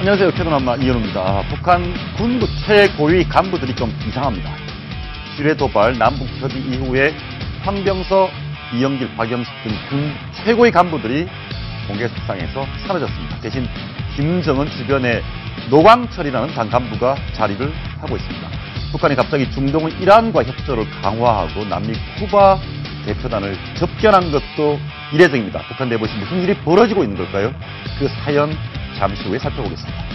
안녕하세요. 캐논엄마 이현우입니다. 북한 군부 최고위 간부들이 좀 이상합니다. 지뢰 도발, 남북 협의 이후에 황병서, 이영길, 박영식 등 군 최고위 간부들이 공개석상에서 사라졌습니다. 대신 김정은 주변에 노광철이라는 당 간부가 자리를 하고 있습니다. 북한이 갑자기 중동의 이란과 협조를 강화하고 남미 쿠바 대표단을 접견한 것도 이례적입니다. 북한 내부에서 무슨 일이 벌어지고 있는 걸까요? 그 사연 잠시 후에 살펴보겠습니다.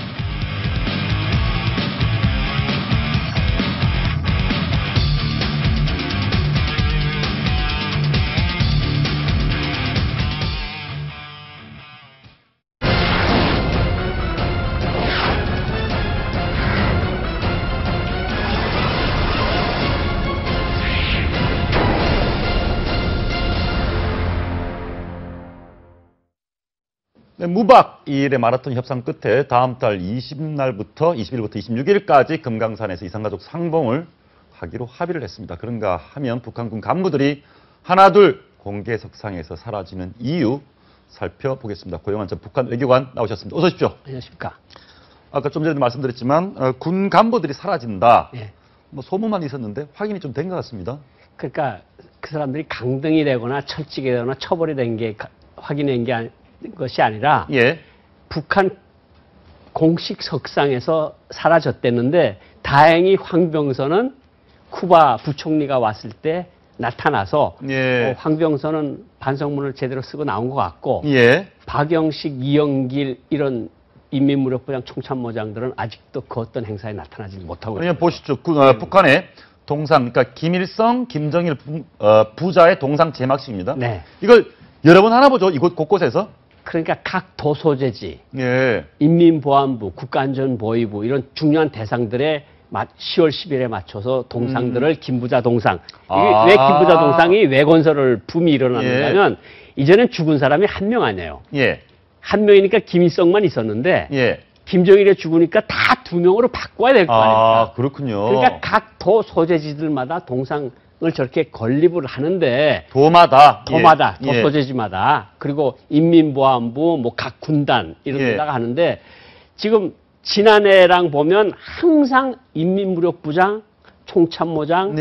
무박 2일의 마라톤 협상 끝에 다음 달 20일부터 26일까지 금강산에서 이산가족 상봉을 하기로 합의를 했습니다. 그런가 하면 북한군 간부들이 하나둘 공개석상에서 사라지는 이유 살펴보겠습니다. 고영환 전 북한 외교관 나오셨습니다. 어서 오십시오. 안녕하십니까. 아까 좀 전에 말씀드렸지만 군 간부들이 사라진다. 예. 뭐 소문만 있었는데 확인이 좀 된 것 같습니다. 그러니까 그 사람들이 강등이 되거나 철직이 되거나 처벌이 된 게 확인된 게 것이 아니라 예. 북한 공식 석상에서 사라졌댔는데 다행히 황병서는 쿠바 부총리가 왔을 때 나타나서 예. 황병서는 반성문을 제대로 쓰고 나온 것 같고 예. 박영식, 이영길 이런 인민무력부장 총참모장들은 아직도 그 어떤 행사에 나타나지 못하고 있습니다. 보시죠. 북한의 동상, 그러니까 김일성, 김정일 부자의 동상 제막식입니다. 네. 이걸 여러 번 하나 보죠. 이곳 곳곳에서. 그러니까 각 도소재지, 예. 인민보안부, 국가안전보위부 이런 중요한 대상들의 10월 10일에 맞춰서 동상들을 김부자 동상. 이게 왜 김부자 동상이 왜 건설을 붐이 일어났냐면 이제는 죽은 사람이 한 명 아니에요. 예. 한 명이니까 김일성만 있었는데 예. 김정일이 죽으니까 다 두 명으로 바꿔야 될 거 아닙니까? 아, 그렇군요. 그러니까 각 도 소재지들마다 동상을 저렇게 건립을 하는데 도마다 도 소재지마다 그리고 인민보안부 뭐 각 군단 이런 데다가 하는데 지금 지난해랑 보면 항상 인민무력부장, 총참모장,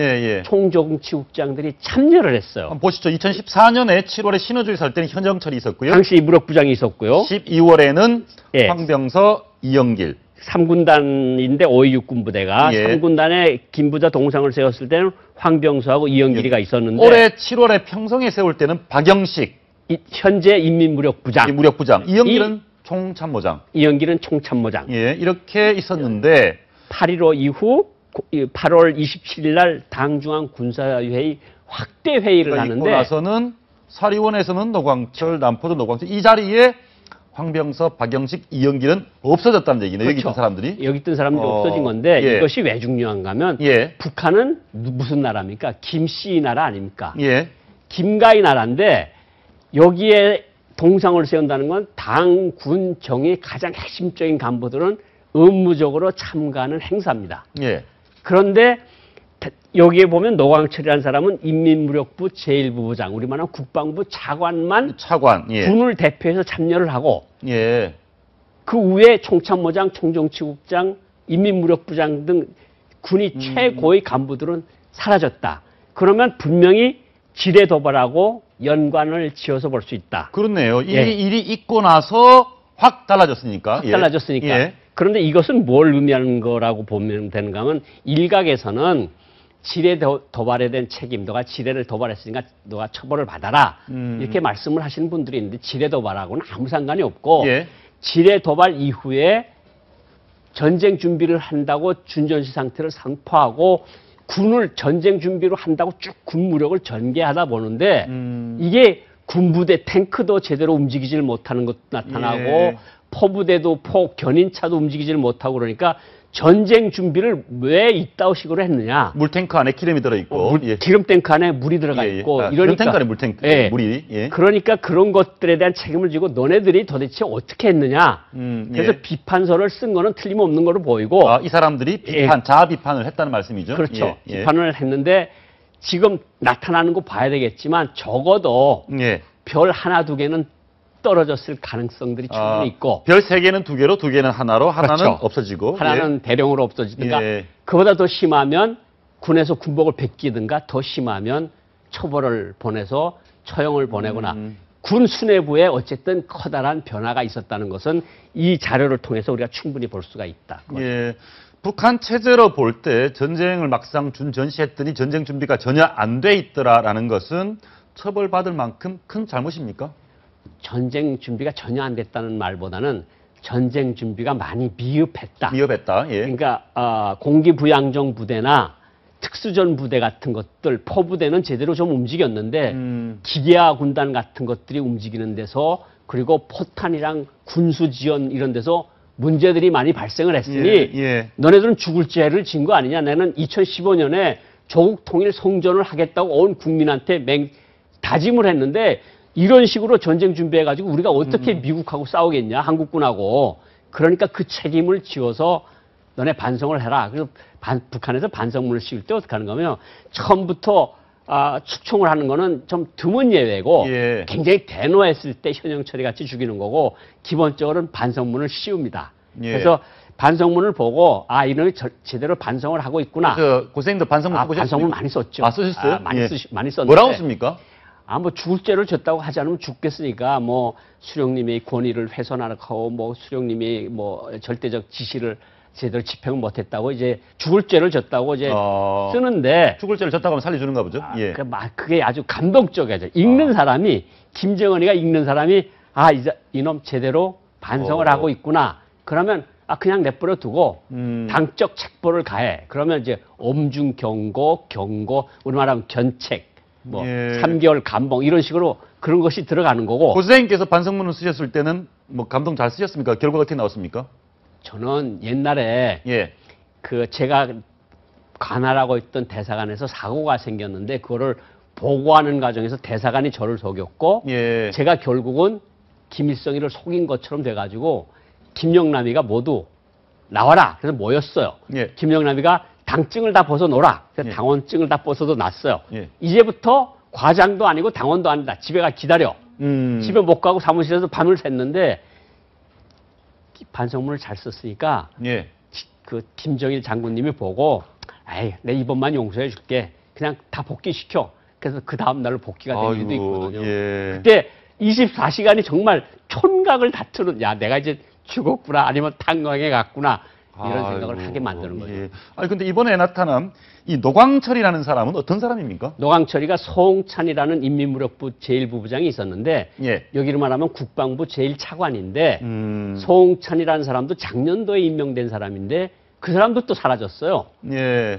총정치국장들이 참여를 했어요. 한번 보시죠. 2014년에 7월에 신어주에 살 때는 현정철이 있었고요. 당시 무력부장이 있었고요. 12월에는 황병서, 이영길. 3군단인데 526군부대가 3군단에 김부자 동상을 세웠을 때는 황병서하고 이영길이가 있었는데 올해 7월에 평성에 세울 때는 박영식. 현재 인민무력부장. 무력부장. 이영길은 총참모장. 이영길은 총참모장. 예, 이렇게 있었는데 8.15 이후 8월 27일 날 당중앙 군사회의 확대 회의를 하는데 있고 나서는 사리원에서는 노광철, 남포도 노광철 이 자리에 황병서, 박영식, 이영길은 없어졌다는 얘기네요. 그렇죠. 여기 있던 사람들이. 여기 있던 사람들이 없어진 건데 이것이 왜 중요한가 하면 북한은 무슨 나라입니까? 김씨 나라 아닙니까? 김가희 나라인데 여기에 동상을 세운다는 건 당, 군, 정의 가장 핵심적인 간부들은 의무적으로 참가하는 행사입니다. 그런데 여기에 보면 노광철이라는 사람은 인민무력부 제1부부장, 우리 말하는 국방부 차관만 군을 대표해서 참여를 하고 그 위에 총참모장, 총정치국장, 인민무력부장 등 군이 최고의 간부들은 사라졌다. 그러면 분명히 지뢰 도발하고 연관을 지어서 볼 수 있다. 그렇네요. 이 일이 있고 나서 확 달라졌으니까. 달라졌으니까. 그런데 이것은 뭘 의미하는 거라고 보면 되는가 하면 일각에서는 지뢰 도발에 대한 책임, 너가 지뢰를 도발했으니까 너가 처벌을 받아라. 이렇게 말씀을 하시는 분들이 있는데 지뢰 도발하고는 아무 상관이 없고 지뢰 도발 이후에 전쟁 준비를 한다고 준전시 상태를 선포하고 군을 전쟁 준비로 한다고 쭉 군무력을 전개하다 보는데 이게 군부대 탱크도 제대로 움직이질 못하는 것도 나타나고 포부대도 견인차도 움직이질 못하고 그러니까 전쟁 준비를 왜 이따오식으로 했느냐. 물탱크 안에 기름이 들어있고. 기름탱크 안에 물이 들어가 있고. 이러니까. 기름탱크 안에 물탱크, 물이. 그러니까 그런 것들에 대한 책임을 지고 너네들이 도대체 어떻게 했느냐. 그래서 비판서를 쓴 거는 틀림없는 거로 보이고. 이 사람들이 자아 비판을 했다는 말씀이죠. 그렇죠. 비판을 했는데 지금 나타나는 거 봐야 되겠지만 적어도 별 하나 두 개는 떨어졌을 가능성들이 충분히 있고. 별 3개는 2개로, 2개는 하나로, 하나는 그렇죠. 없어지고. 하나는 대령으로 없어지든가. 그보다 더 심하면 군에서 군복을 베끼든가, 더 심하면 처벌을 보내서 처형을 보내거나 군 수뇌부에 어쨌든 커다란 변화가 있었다는 것은 이 자료를 통해서 우리가 충분히 볼 수가 있다. 예. 북한 체제로 볼 때 전쟁을 막상 전시했더니 전쟁 준비가 전혀 안 돼 있더라라는 것은 처벌받을 만큼 큰 잘못입니까? 전쟁 준비가 전혀 안 됐다는 말보다는 전쟁 준비가 많이 미흡했다. 미흡했다. 예. 그러니까 공기부양정 부대나 특수전 부대 같은 것들, 포부대는 제대로 좀 움직였는데 기계화 군단 같은 것들이 움직이는 데서 그리고 포탄이랑 군수 지원 이런 데서 문제들이 많이 발생을 했으니 너네들은 죽을 죄를 진 거 아니냐. 나는 2015년에 조국 통일 성전을 하겠다고 온 국민한테 다짐을 했는데 이런 식으로 전쟁 준비해가지고 우리가 어떻게 미국하고 싸우겠냐, 한국군하고. 그러니까 그 책임을 지어서 너네 반성을 해라. 그래서 북한에서 반성문을 씌울 때 어떻게 하는 거면 처음부터 축청을 하는 거는 좀 드문 예외고 굉장히 대노했을 때 현영철이 같이 죽이는 거고 기본적으로는 반성문을 씌웁니다. 그래서 반성문을 보고 이놈이 제대로 반성을 하고 있구나. 고생도 반성문 쓰셨습니까? 반성문 많이 썼죠. 쓰셨어요? 많이 썼는데. 뭐라고 씁니까? 뭐 죽을 죄를 졌다고 하지 않으면 죽겠으니까 뭐 수령님의 권위를 훼손하고 뭐 수령님이 뭐 절대적 지시를 제대로 집행을 못했다고 이제 죽을 죄를 졌다고 이제 쓰는데 죽을 죄를 졌다고 하면 살려주는가 보죠. 그게 아주 감동적이죠. 읽는 사람이 김정은이가 읽는 사람이 이제 이놈 제대로 반성을 하고 있구나. 그러면 그냥 내버려 두고 당적 책보를 가해. 그러면 이제 엄중 경고, 우리말하면 견책, 뭐 3개월 감봉 이런 식으로 그런 것이 들어가는 거고. 고 선생님께서 반성문을 쓰셨을 때는 뭐 감동 잘 쓰셨습니까? 결과가 어떻게 나왔습니까? 저는 옛날에 제가 관할하고 있던 대사관에서 사고가 생겼는데 그거를 보고하는 과정에서 대사관이 저를 속였고 제가 결국은 김일성이를 속인 것처럼 돼가지고 김영남이가 모두 나와라. 그래서 모였어요. 김영남이가 당증을 다 벗어놓으라. 그래서 당원증을 다 벗어도 놨어요. 이제부터 과장도 아니고 당원도 아니다. 집에 가 기다려. 집에 못 가고 사무실에서 밤을 샜는데 반성문을 잘 썼으니까 그 김정일 장군님이 보고 내 이번만 용서해 줄게. 그냥 다 복귀시켜. 그래서 그 다음 날로 복귀가 된 일도 있거든요. 그때 24시간이 정말 촌각을 다투는 내가 이제 죽었구나 아니면 탄광에 갔구나 이런 생각을 하게 만드는 거죠. 근데 이번에 나타난 이 노광철이라는 사람은 어떤 사람입니까? 노광철이가 송찬이라는 인민무력부 제1부부장이 있었는데 여기로 말하면 국방부 제1차관인데 송찬이라는 사람도 작년도에 임명된 사람인데 그 사람도 또 사라졌어요.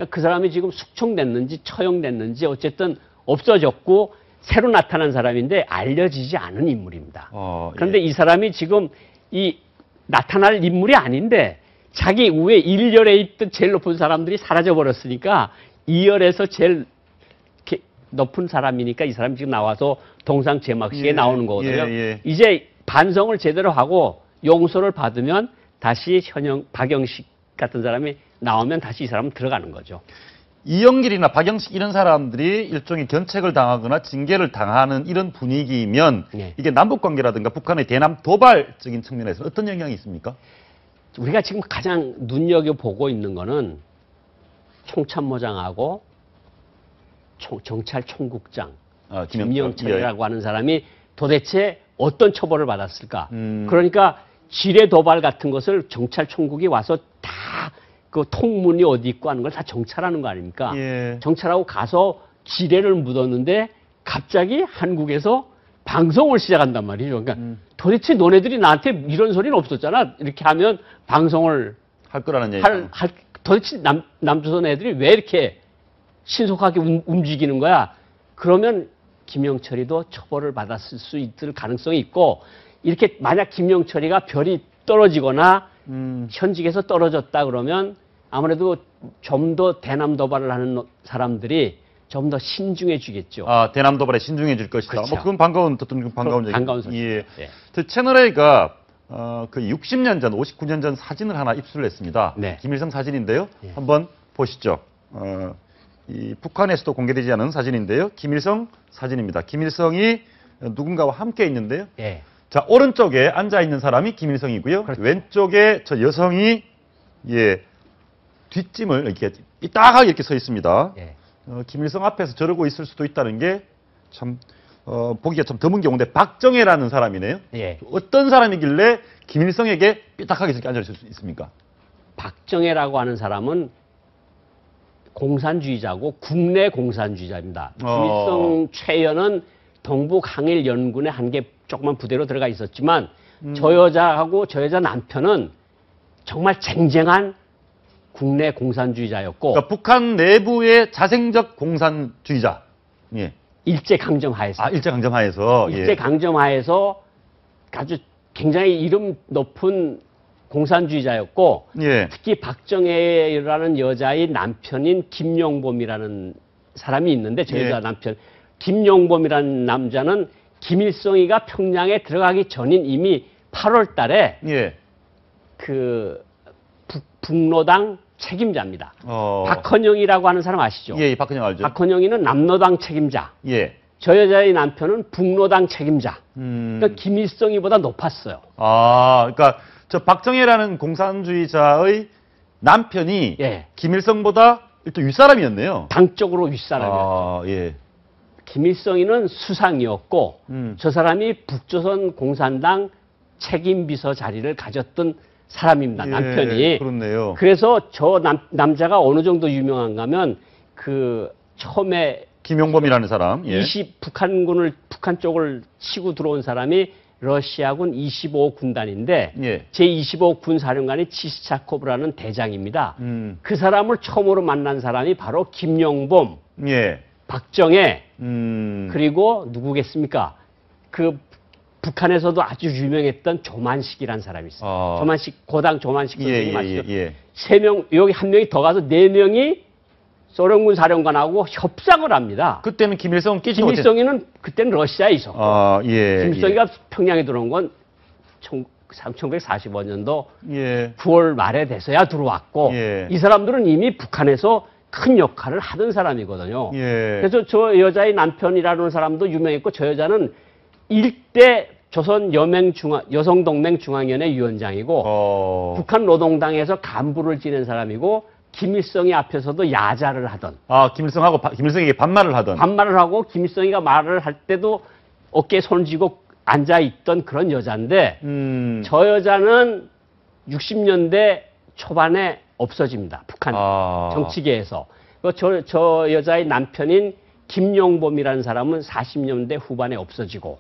그 사람이 지금 숙청됐는지 처형됐는지 어쨌든 없어졌고 새로 나타난 사람인데 알려지지 않은 인물입니다. 그런데 이 사람이 지금 이 나타날 인물이 아닌데 자기 위에 1열에 있던 제일 높은 사람들이 사라져버렸으니까 2열에서 제일 높은 사람이니까 이 사람이 지금 나와서 동상 제막식에 나오는 거거든요. 이제 반성을 제대로 하고 용서를 받으면 다시 박영식 같은 사람이 나오면 다시 이 사람은 들어가는 거죠. 이영길이나 박영식 이런 사람들이 일종의 견책을 당하거나 징계를 당하는 이런 분위기면 이게 남북관계라든가 북한의 대남 도발적인 측면에서 어떤 영향이 있습니까? 우리가 지금 가장 눈여겨보고 있는 거는 총참모장하고 경찰총국장 김영철이라고 하는 사람이 도대체 어떤 처벌을 받았을까? 그러니까 지뢰 도발 같은 것을 경찰총국이 와서 다 그 통문이 어디 있고 하는 걸 다 정찰하는 거 아닙니까? 정찰하고 가서 지뢰를 묻었는데 갑자기 한국에서 방송을 시작한단 말이죠. 그러니까 도대체 너네들이 나한테 이런 소리는 없었잖아. 이렇게 하면 방송을 할 거라는 얘기죠. 도대체 남조선 애들이 왜 이렇게 신속하게 움직이는 거야? 그러면 김영철이도 처벌을 받았을 수 있을 가능성이 있고 이렇게 만약 김영철이가 별이 떨어지거나 현직에서 떨어졌다 그러면 아무래도 좀 더 대남 도발을 하는 사람들이 좀 더 신중해지겠죠. 대남 도발에 신중해질 것이다. 그렇죠. 그건 반가운 얘기입니다. 반가운 소식. 채널A가 그 60년 전, 59년 전 사진을 하나 입수를 했습니다. 김일성 사진인데요. 한번 보시죠. 이 북한에서도 공개되지 않은 사진인데요. 김일성 사진입니다. 김일성이 누군가와 함께 있는데요. 자, 오른쪽에 앉아있는 사람이 김일성이고요. 그렇죠. 왼쪽에 저 여성이, 예, 뒷짐을 이렇게 삐딱하게 이렇게 서 있습니다. 예. 김일성 앞에서 저러고 있을 수도 있다는 게 참, 보기가 참 드문 경우인데, 박정혜라는 사람이네요. 예. 어떤 사람이길래 김일성에게 삐딱하게 이렇게 앉아있을 수 있습니까? 박정혜라고 하는 사람은 공산주의자고 국내 공산주의자입니다. 김일성 최연은 동북 항일 연군의 한 개 조그만 부대로 들어가 있었지만 저 여자하고 저 여자 남편은 정말 쟁쟁한 국내 공산주의자였고, 그러니까 북한 내부의 자생적 공산주의자. 예. 일제강점하에서. 일제강점하에서. 일제강점하에서 아주 굉장히 이름 높은 공산주의자였고, 예. 특히 박정혜라는 여자의 남편인 김용범이라는 사람이 있는데, 저 여자 남편. 김용범이라는 남자는 김일성이가 평양에 들어가기 전인 이미 8월 달에 그 북노당 책임자입니다. 박헌영이라고 하는 사람 아시죠? 예, 박헌영 알죠. 박헌영이는 남노당 책임자. 예. 저 여자의 남편은 북노당 책임자. 그러니까 김일성이보다 높았어요. 그러니까 저 박정혜라는 공산주의자의 남편이 김일성보다 일단 윗사람이었네요. 당적으로 윗사람이었죠. 예. 김일성이는 수상이었고 저 사람이 북조선 공산당 책임비서 자리를 가졌던 사람입니다. 남편이. 그렇네요. 그래서 저 남자가 어느 정도 유명한가 하면 그 처음에 김용범이라는 사람. 북한 쪽을 치고 들어온 사람이 러시아군 25군단인데 제25군 사령관이 치시차코브라는 대장입니다. 그 사람을 처음으로 만난 사람이 바로 김용범, 박정혜, 그리고 누구겠습니까? 그 북한에서도 아주 유명했던 조만식이라는 사람이 있어요. 조만식, 고당 조만식 선생님 맞죠? 세 명, 여기 한 명이 더 가서 네 명이 소련군 사령관하고 협상을 합니다. 그때는 김일성은 끼지 못했... 김일성이는 그때는 러시아에 있었고 김일성이가 평양에 들어온 건 1945년도 9월 말에 돼서야 들어왔고 이 사람들은 이미 북한에서 큰 역할을 하던 사람이거든요. 그래서 저 여자의 남편이라는 사람도 유명했고 저 여자는 일대 조선 여성동맹 중앙위원회 위원장이고 북한 노동당에서 간부를 지낸 사람이고 김일성이 앞에서도 야자를 하던. 김일성에게 반말을 하던. 반말을 하고 김일성이가 말을 할 때도 어깨에 손을 쥐고 앉아있던 그런 여자인데 저 여자는 60년대 초반에 없어집니다. 북한 정치계에서. 저 여자의 남편인 김용범이라는 사람은 40년대 후반에 없어지고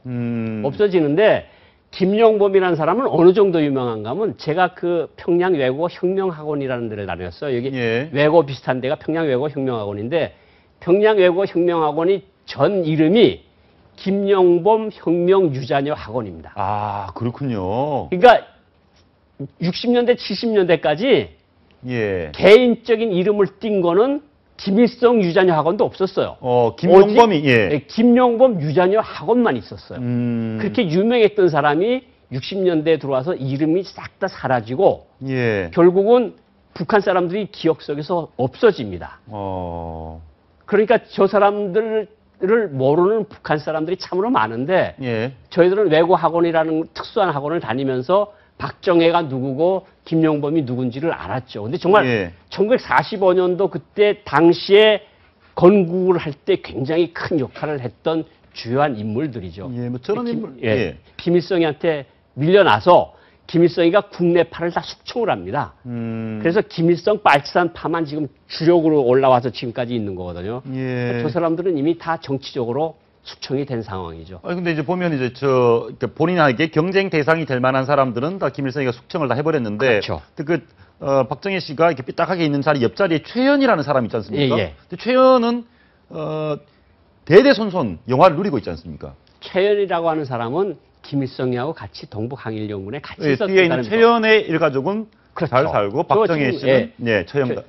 없어지는데 김용범이라는 사람은 어느 정도 유명한가 하면 제가 그 평양 외국어 혁명학원이라는 데를 다녔어요. 여기 외국어 비슷한 데가 평양 외국어 혁명학원인데 평양 외국어 혁명학원이 전 이름이 김용범 혁명유자녀 학원입니다. 그렇군요. 그러니까 60년대 70년대까지 개인적인 이름을 띈 거는 김일성 유자녀 학원도 없었어요. 김용범이 김용범 유자녀 학원만 있었어요. 그렇게 유명했던 사람이 60년대에 들어와서 이름이 싹 다 사라지고 결국은 북한 사람들이 기억 속에서 없어집니다. 그러니까 저 사람들을 모르는 북한 사람들이 참으로 많은데 저희들은 외고 학원이라는 특수한 학원을 다니면서 박정혜가 누구고 김용범이 누군지를 알았죠. 근데 정말 1945년도 그때 당시에 건국을 할 때 굉장히 큰 역할을 했던 주요한 인물들이죠. 저런 인물. 김일성이한테 밀려나서 김일성이가 국내파를 다 숙청을 합니다. 그래서 김일성 빨치산 파만 지금 주력으로 올라와서 지금까지 있는 거거든요. 저 사람들은 이미 다 정치적으로 숙청이 된 상황이죠. 근데 이제 보면 이제 그러니까 본인에게 경쟁 대상이 될 만한 사람들은 다 김일성이가 숙청을 다 해버렸는데. 박정혜 씨가 이렇게 삐딱하게 있는 자리 옆자리에 최연이라는 사람이 있지 않습니까? 근데 최연은 대대손손 영화를 누리고 있지 않습니까? 최연이라고 하는 사람은 김일성이하고 같이 동북항일연군에 같이 있었던 뒤에 있는 최연의 일가족은 잘 살고 박정혜 씨는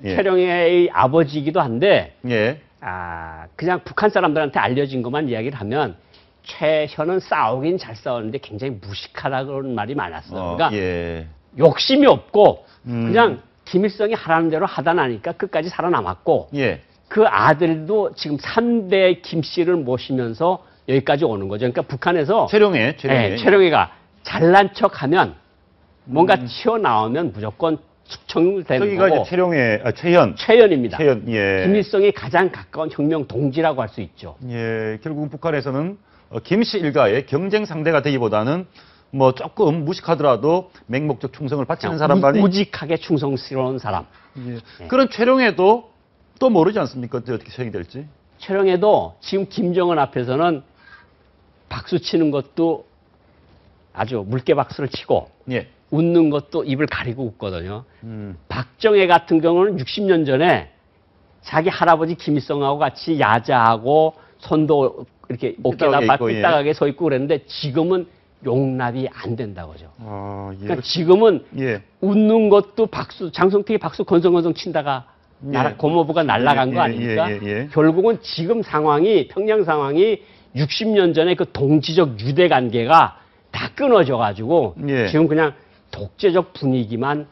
최령의 아버지이기도 한데 그냥 북한 사람들한테 알려진 것만 이야기를 하면 최현은 싸우긴 잘 싸우는데 굉장히 무식하다는 말이 많았어요. 그러니까 욕심이 없고 그냥 김일성이 하라는 대로 하다 나니까 끝까지 살아남았고 그 아들도 지금 3대 김씨를 모시면서 여기까지 오는 거죠. 그러니까 북한에서 최령이가 잘난 척하면 뭔가 튀어나오면 무조건 숙청되는 저기가 거고. 이제 최현. 최현입니다. 최현, 예. 김일성이 가장 가까운 혁명 동지라고 할 수 있죠. 예, 결국은 북한에서는 김씨 일가의 경쟁 상대가 되기보다는 뭐 조금 무식하더라도 맹목적 충성을 바치는 사람만이 우직하게 충성스러운 사람. 예. 네. 그런 최룡해도 또 모르지 않습니까? 어떻게 처형이 될지. 최룡해도 지금 김정은 앞에서는 박수 치는 것도 아주 물개 박수를 치고 예. 웃는 것도 입을 가리고 웃거든요. 박정희 같은 경우는 60년 전에 자기 할아버지 김일성하고 같이 야자하고 손도 이렇게 어깨에다 삐딱하게 서 있고 그랬는데 지금은 용납이 안 된다고죠. 아, 예. 그러니까 지금은 예. 웃는 것도 박수, 장성택이 박수 건성건성 치다가 고모부가 날아간 거 아닙니까? 결국은 지금 상황이, 평양 상황이 60년 전에 그 동지적 유대 관계가 다 끊어져가지고 지금 그냥 독재적 분위기만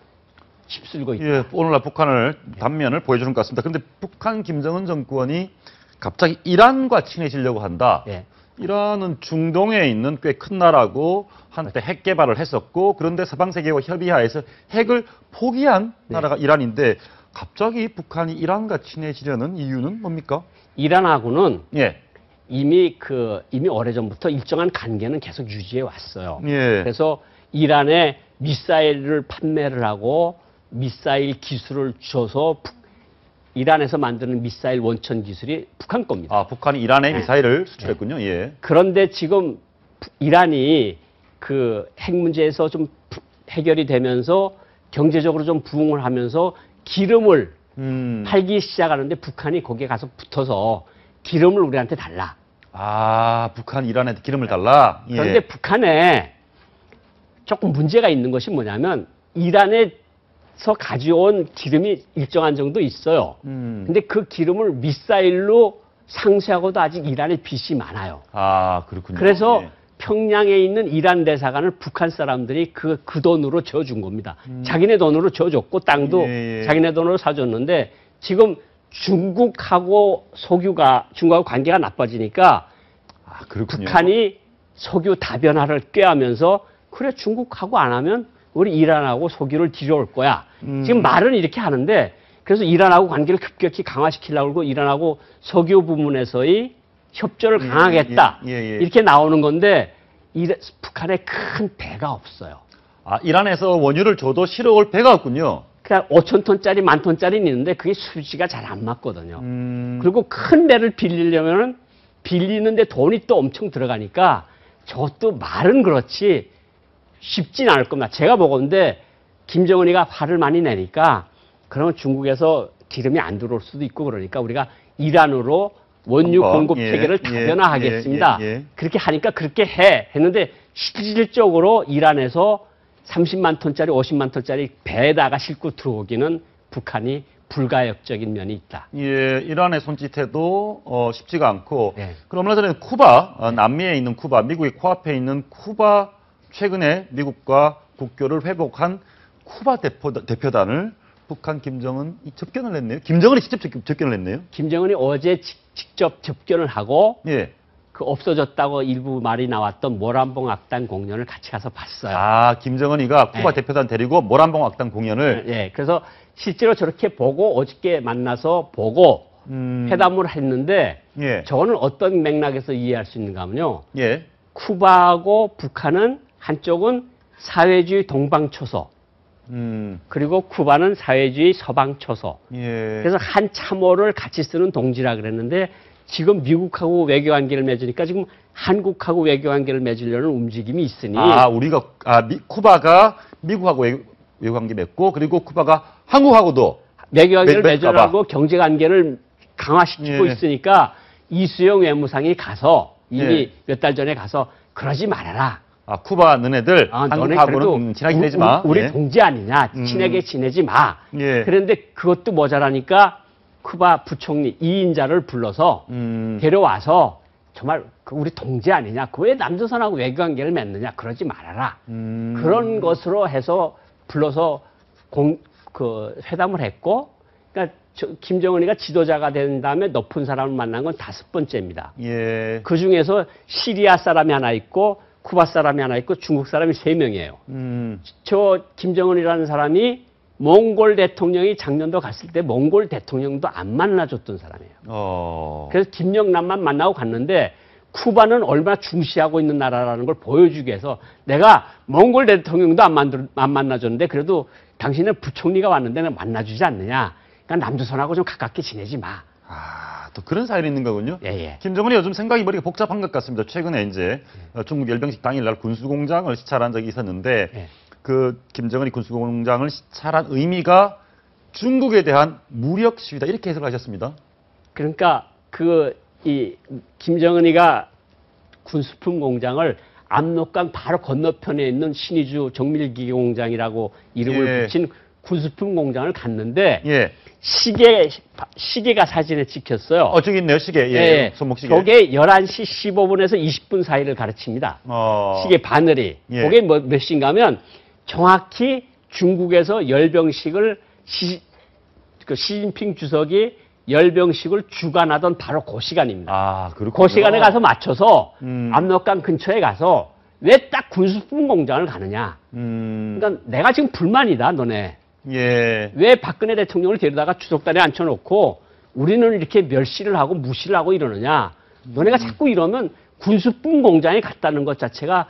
휩쓸고 있다. 예, 오늘날 북한을 단면을 보여주는 것 같습니다. 그런데 북한 김정은 정권이 갑자기 이란과 친해지려고 한다. 예. 이란은 중동에 있는 꽤 큰 나라고 한때 핵 개발을 했었고 그런데 서방 세계와 협의하에서 핵을 포기한 나라가 이란인데 갑자기 북한이 이란과 친해지려는 이유는 뭡니까? 이란하고는 예. 이미 오래전부터 일정한 관계는 계속 유지해 왔어요. 예. 그래서 이란에 미사일을 판매를 하고 미사일 기술을 줘서 이란에서 만드는 미사일 원천 기술이 북한 겁니다. 아, 북한이 이란에 미사일을 수출했군요. 예. 그런데 지금 이란이 그 핵 문제에서 좀 해결이 되면서 경제적으로 좀 부흥을 하면서 기름을 팔기 시작하는데 북한이 거기에 가서 붙어서 기름을 우리한테 달라. 아, 북한 이란한테 기름을 달라? 예. 그런데 북한에 조금 문제가 있는 것이 뭐냐면 이란에서 가져온 기름이 일정한 정도 있어요. 근데 그 기름을 미사일로 상쇄하고도 아직 이란에 빚이 많아요. 아, 그렇군요. 그래서 평양에 있는 이란 대사관을 북한 사람들이 그 돈으로 지어준 겁니다. 자기네 돈으로 지어줬고 땅도 자기네 돈으로 사줬는데 지금 중국하고 중국하고 관계가 나빠지니까 북한이 석유 다변화를 꾀하면서 그래 중국하고 안 하면 우리 이란하고 석유를 들여올 거야. 지금 말은 이렇게 하는데 그래서 이란하고 관계를 급격히 강화시키려고 하고 이란하고 석유 부문에서의 협조를 강하겠다. 이렇게 나오는 건데 북한에 큰 배가 없어요. 아, 이란에서 원유를 줘도 실어올 배가 없군요. 그러니까 5,000톤짜리, 10,000톤짜리는 있는데 그게 수지가 잘 안 맞거든요. 그리고 큰 배를 빌리려면 빌리는데 돈이 또 엄청 들어가니까 저것도 말은 그렇지 쉽진 않을 겁니다. 제가 보건데 김정은이가 화를 많이 내니까 그러면 중국에서 기름이 안 들어올 수도 있고 그러니까 우리가 이란으로 원유 공급 체계를 다변화하겠습니다. 그렇게 하니까 그렇게 했는데 실질적으로 이란에서 30만 톤짜리, 50만 톤짜리 배에다가 싣고 들어오기는 북한이 불가역적인 면이 있다. 예, 이란의 손짓해도 쉽지가 않고 그럼 얼마 전에 쿠바, 남미에 있는 쿠바, 미국이 코앞에 있는 쿠바 최근에 미국과 국교를 회복한 쿠바 대표단을 북한 김정은이 접견을 했네요. 김정은이 직접 접견을 했네요. 김정은이 어제 직접 접견을 하고 그 없어졌다고 일부 말이 나왔던 모란봉 악단 공연을 같이 가서 봤어요. 아, 김정은이가 쿠바 대표단 데리고 모란봉 악단 공연을. 그래서 실제로 저렇게 보고 어저께 만나서 보고 회담을 했는데 저거는 어떤 맥락에서 이해할 수 있는가 하면요. 쿠바하고 북한은 한쪽은 사회주의 동방초소 그리고 쿠바는 사회주의 서방초소. 그래서 한 참호를 같이 쓰는 동지라 그랬는데 지금 미국하고 외교관계를 맺으니까 지금 한국하고 외교관계를 맺으려는 움직임이 있으니. 아, 쿠바가 미국하고 외교관계 맺고 그리고 쿠바가 한국하고도 외교관계를 맺으려고 경제관계를 강화시키고 있으니까 이수영 외무상이 가서 이미 몇 달 전에 가서 그러지 말아라. 아, 쿠바 너네들 한국하고는 친하게 지내지 마. 우리 동지 아니냐. 친하게 지내지 마. 그런데 그것도 모자라니까 쿠바 부총리 2인자를 불러서 데려와서 정말 우리 동지 아니냐. 그 왜 남조선하고 외교관계를 맺느냐. 그러지 말아라. 그런 것으로 해서 불러서 회담을 했고 그러니까 김정은이가 지도자가 된 다음에 높은 사람을 만난 건 5번째입니다. 그 중에서 시리아 사람이 하나 있고 쿠바 사람이 하나 있고 중국 사람이 3명이에요. 저 김정은이라는 사람이 몽골 대통령이 작년도 갔을 때 몽골 대통령도 안 만나줬던 사람이에요. 그래서 김영남만 만나고 갔는데 쿠바는 얼마나 중시하고 있는 나라라는 걸 보여주기 위해서 내가 몽골 대통령도 안 만나줬는데 그래도 당신은 부총리가 왔는데 만나주지 않느냐. 그러니까 남조선하고 좀 가깝게 지내지 마. 또 그런 사연이 있는 거군요. 예. 김정은이 요즘 생각이 머리가 복잡한 것 같습니다. 최근에 이제 중국 열병식 당일날 군수공장을 시찰한 적이 있었는데 그 김정은이 군수공장을 시찰한 의미가 중국에 대한 무력 시위다 이렇게 해석하셨습니다. 그러니까 이 김정은이가 군수품 공장을 압록강 바로 건너편에 있는 신의주 정밀기계 공장이라고 이름을 붙인 군수품 공장을 갔는데 시계가 사진에 찍혔어요. 저기 있네요, 시계. 손목시계. 저게 11시 15분에서 20분 사이를 가르칩니다. 시계 바늘이. 그게 몇 시인가 하면 정확히 중국에서 열병식을 시진핑 주석이 열병식을 주관하던 바로 그 시간입니다. 그렇군요. 그 시간에 가서 맞춰서 압록강 근처에 가서 왜 딱 군수품 공장을 가느냐. 그러니까 내가 지금 불만이다, 너네. 왜 박근혜 대통령을 데려다가 주석단에 앉혀놓고 우리는 이렇게 멸시를 하고 무시를 하고 이러느냐. 너네가 자꾸 이러면 군수품 공장에 갔다는 것 자체가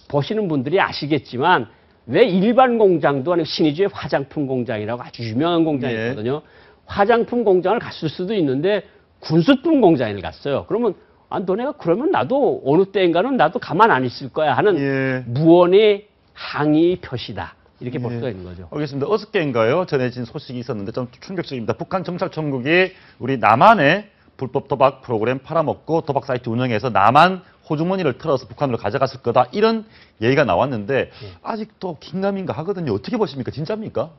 보시는 분들이 아시겠지만 왜 일반 공장도 아니고 신의주의 화장품 공장이라고 아주 유명한 공장이 있거든요. 화장품 공장을 갔을 수도 있는데 군수품 공장을 갔어요. 그러면 너네가 그러면 나도 어느 때인가는 나도 가만 안 있을 거야 하는 무언의 항의 표시다. 이렇게 볼 수가 있는 거죠. 알겠습니다. 어저께인가요? 전해진 소식이 있었는데 좀 충격적입니다. 북한 정찰청국이 우리 남한의 불법 도박 프로그램 팔아먹고 도박 사이트 운영해서 남한 호주머니를 털어서 북한으로 가져갔을 거다. 이런 얘기가 나왔는데 아직도 긴가민가 하거든요. 어떻게 보십니까? 진짜입니까?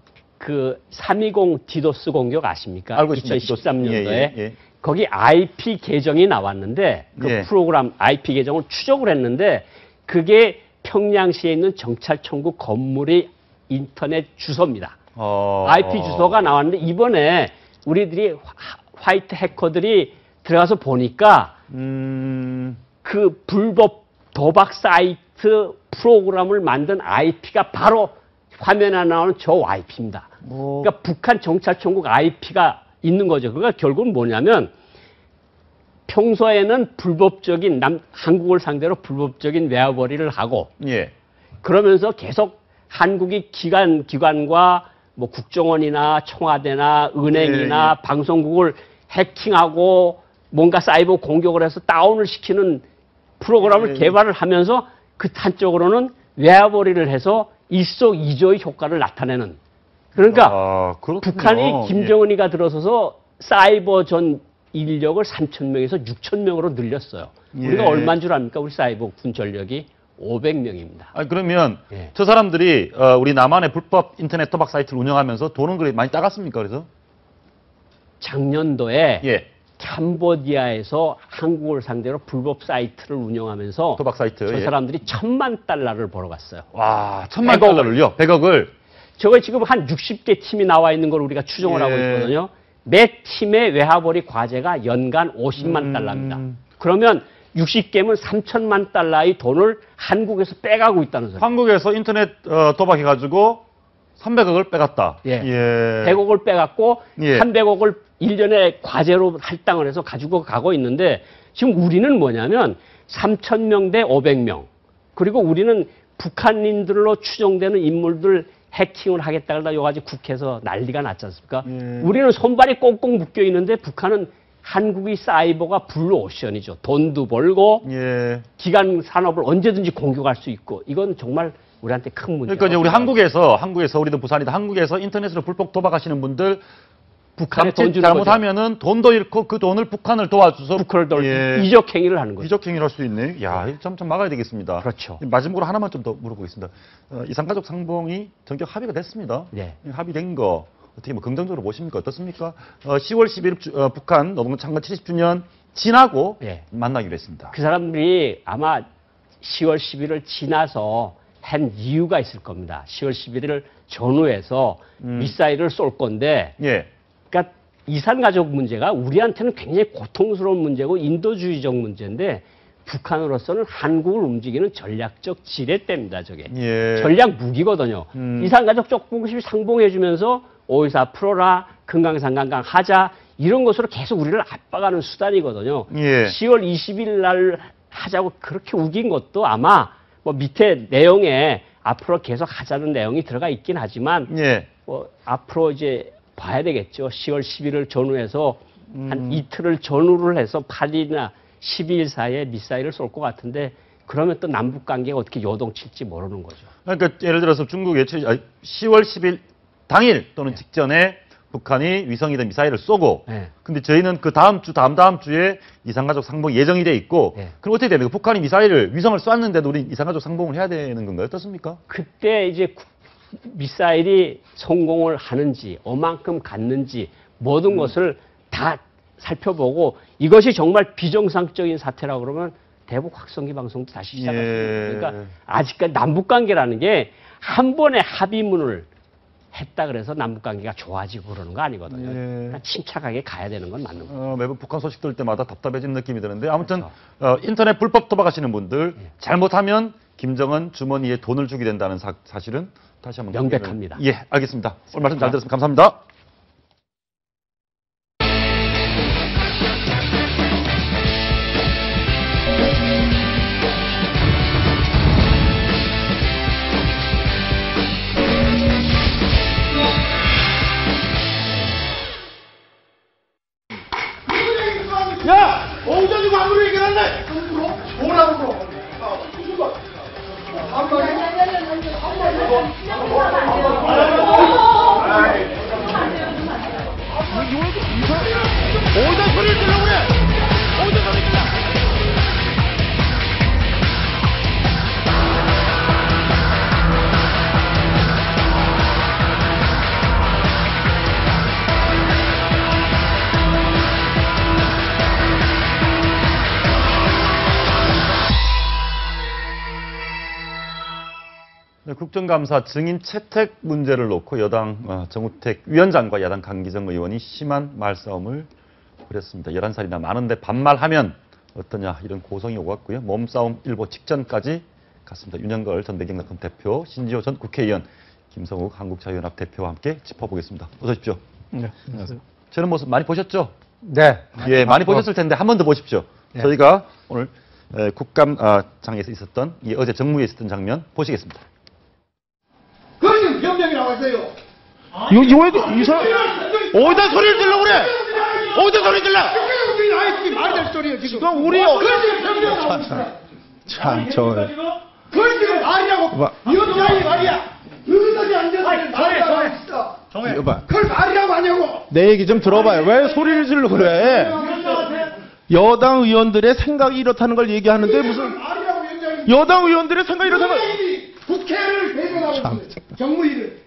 320 디도스 공격 아십니까? 알고 있습니다. 2013년도에. 거기 IP 계정이 나왔는데 프로그램 IP 계정을 추적을 했는데 그게 평양시에 있는 정찰청국 건물의 인터넷 주소입니다. IP 주소가 나왔는데 이번에 우리들이 화이트 해커들이 들어가서 보니까 그 불법 도박 사이트 프로그램을 만든 IP가 바로 화면에 나오는 저 IP입니다. 그러니까 북한 정찰청국 IP가 있는 거죠. 그러니까 결국은 뭐냐면 평소에는 불법적인 한국을 상대로 불법적인 외화벌이를 하고 그러면서 계속 한국이 기관과 뭐 국정원이나 청와대나 은행이나 방송국을 해킹하고 뭔가 사이버 공격을 해서 다운을 시키는 프로그램을 개발을 하면서 그 한쪽으로는 외화벌이를 해서 일석이조의 효과를 나타내는. 그러니까 북한이 김정은이가 들어서서 사이버 전 인력을 3,000명에서 6,000명으로 늘렸어요. 우리가 얼마인 줄 압니까? 우리 사이버 군 전력이 500명입니다. 그러면 저 사람들이 우리 남한의 불법 인터넷 도박 사이트를 운영하면서 돈은 그래 많이 따갔습니까? 그래서 작년도에 캄보디아에서 한국을 상대로 불법 사이트를 운영하면서 도박 사이트 저 사람들이 1,000만 달러를 벌어갔어요. 와, 1,000만 달러를요? 100억을? 저거 지금 한 60개 팀이 나와 있는 걸 우리가 추정을 하고 있거든요. 매 팀의 외화벌이 과제가 연간 50만 달러입니다. 그러면 60개면 3,000만 달러의 돈을 한국에서 빼가고 있다는 소리예요. 한국에서 인터넷 도박해가지고 300억을 빼갔다. 100억을 빼갔고 300억을 1년에 과제로 할당을 해서 가지고 가고 있는데 지금 우리는 뭐냐면 3,000명 대 500명. 그리고 우리는 북한인들로 추정되는 인물들 해킹을 하겠다 그러다 요가지 국회에서 난리가 났지 않습니까? 우리는 손발이 꽁꽁 묶여 있는데 북한은 한국의 사이버가 블루오션이죠. 돈도 벌고 기간 산업을 언제든지 공격할 수 있고 이건 정말 우리한테 큰 문제예요. 그러니까 이제 우리 한국에서 우리도 부산이다. 한국에서 인터넷으로 불법 도박하시는 분들 북한에 돈 잘못하면은 돈도 잃고 그 돈을 북한을 도와줘서 이적 행위를 하는 거죠. 이적 행위를 할 수 있네. 야, 좀 막아야 되겠습니다. 그렇죠. 마지막으로 하나만 좀 더 물어보겠습니다. 이산가족 상봉이 전격 합의가 됐습니다. 합의된 거 어떻게 뭐 긍정적으로 보십니까? 어떻습니까? 10월 11일 북한 노동당 창건 70주년 지나고 만나기로 했습니다. 그 사람들이 아마 10월 11일 지나서 한 이유가 있을 겁니다. 10월 11일을 전후해서 미사일을 쏠 건데 그러니까 이산가족 문제가 우리한테는 굉장히 고통스러운 문제고 인도주의적 문제인데 북한으로서는 한국을 움직이는 전략적 지렛대입니다, 저게. 예. 전략 무기거든요. 이산가족 조금씩 상봉해주면서 오이사 풀어라, 금강산강강 하자, 이런 것으로 계속 우리를 압박하는 수단이거든요. 예. 10월 20일 날 하자고 그렇게 우긴 것도 아마 뭐 밑에 내용에 앞으로 계속 하자는 내용이 들어가 있긴 하지만 예. 뭐 앞으로 이제 봐야 되겠죠. 10월 10일을 전후해서 한 이틀을 전후를 해서 8일이나 12일 사이에 미사일을 쏠 것 같은데 그러면 또 남북 관계가 어떻게 요동칠지 모르는 거죠. 그러니까 예를 들어서 중국의 10월 10일 당일 또는 직전에 북한이 위성이든 미사일을 쏘고 근데 저희는 그 다음 주 다음 주에 이산가족 상봉 예정이 돼 있고 그럼 어떻게 됩니까? 북한이 위성을 쐈는데도 우리 이산가족 상봉을 해야 되는 건가요? 어떻습니까? 그때 이제 미사일이 성공을 하는지 얼만큼 갔는지 모든 것을 다 살펴보고 이것이 정말 비정상적인 사태라고 그러면 대북 확성기 방송도 다시 시작합니다. 그러니까 아직까지 남북관계라는 게 한 번에 합의문을 했다 그래서 남북관계가 좋아지고 그러는 거 아니거든요. 그러니까 침착하게 가야 되는 건 맞는 거예요. 매번 북한 소식 들 때마다 답답해지는 느낌이 드는데 아무튼 인터넷 불법 도박하시는 분들 잘못하면 김정은 주머니에 돈을 주게 된다는 사실은 다시 한번 명백합니다. 예, 알겠습니다. 오늘 말씀 잘 들었습니다. 감사합니다. 야! 오전이 광고를 얘기하는데 뭐라고 무슨 말? 한 마리? 오전 소리를 들려고 그래! 오전 소리 들려! 네, 국정감사 증인 채택 문제를 놓고 여당 정우택 위원장과 야당 강기정 의원이 심한 말싸움을 벌였습니다. 11살이나 많은데 반말하면 어떠냐 이런 고성이 오갔고요. 몸싸움 일보 직전까지 갔습니다. 윤영걸 전 내경락권 대표, 신지호 전 국회의원, 김성욱 한국자유연합 대표와 함께 짚어보겠습니다. 어서 오십시오. 네, 안녕하세요. 저런 모습 많이 보셨죠? 네. 예, 많이 보셨을 텐데 한 번 더 보십시오. 네. 저희가 오늘 국감장에서 있었던 어제 정무에 있었던 장면 보시겠습니다. 그러니까 병장이 나왔어요. 이 사람 어디다 소리를 들려 그래? 어디다 소리 들려? 아이 말이 될 소리예요 지금. 우리 참 저 그걸 지금 말이라고. 위원장이 말이야. 의사지 앉아서 정해. 여봐. 그걸 말이라고 하냐고. 내 얘기 좀 들어봐요. 왜 소리를 질러 그래? 여당 의원들의 생각이 이렇다는 걸 얘기하는데 무슨 여당 의원들의 생각이 이렇다는 걸 국회를 대변하고 있는 정무위를.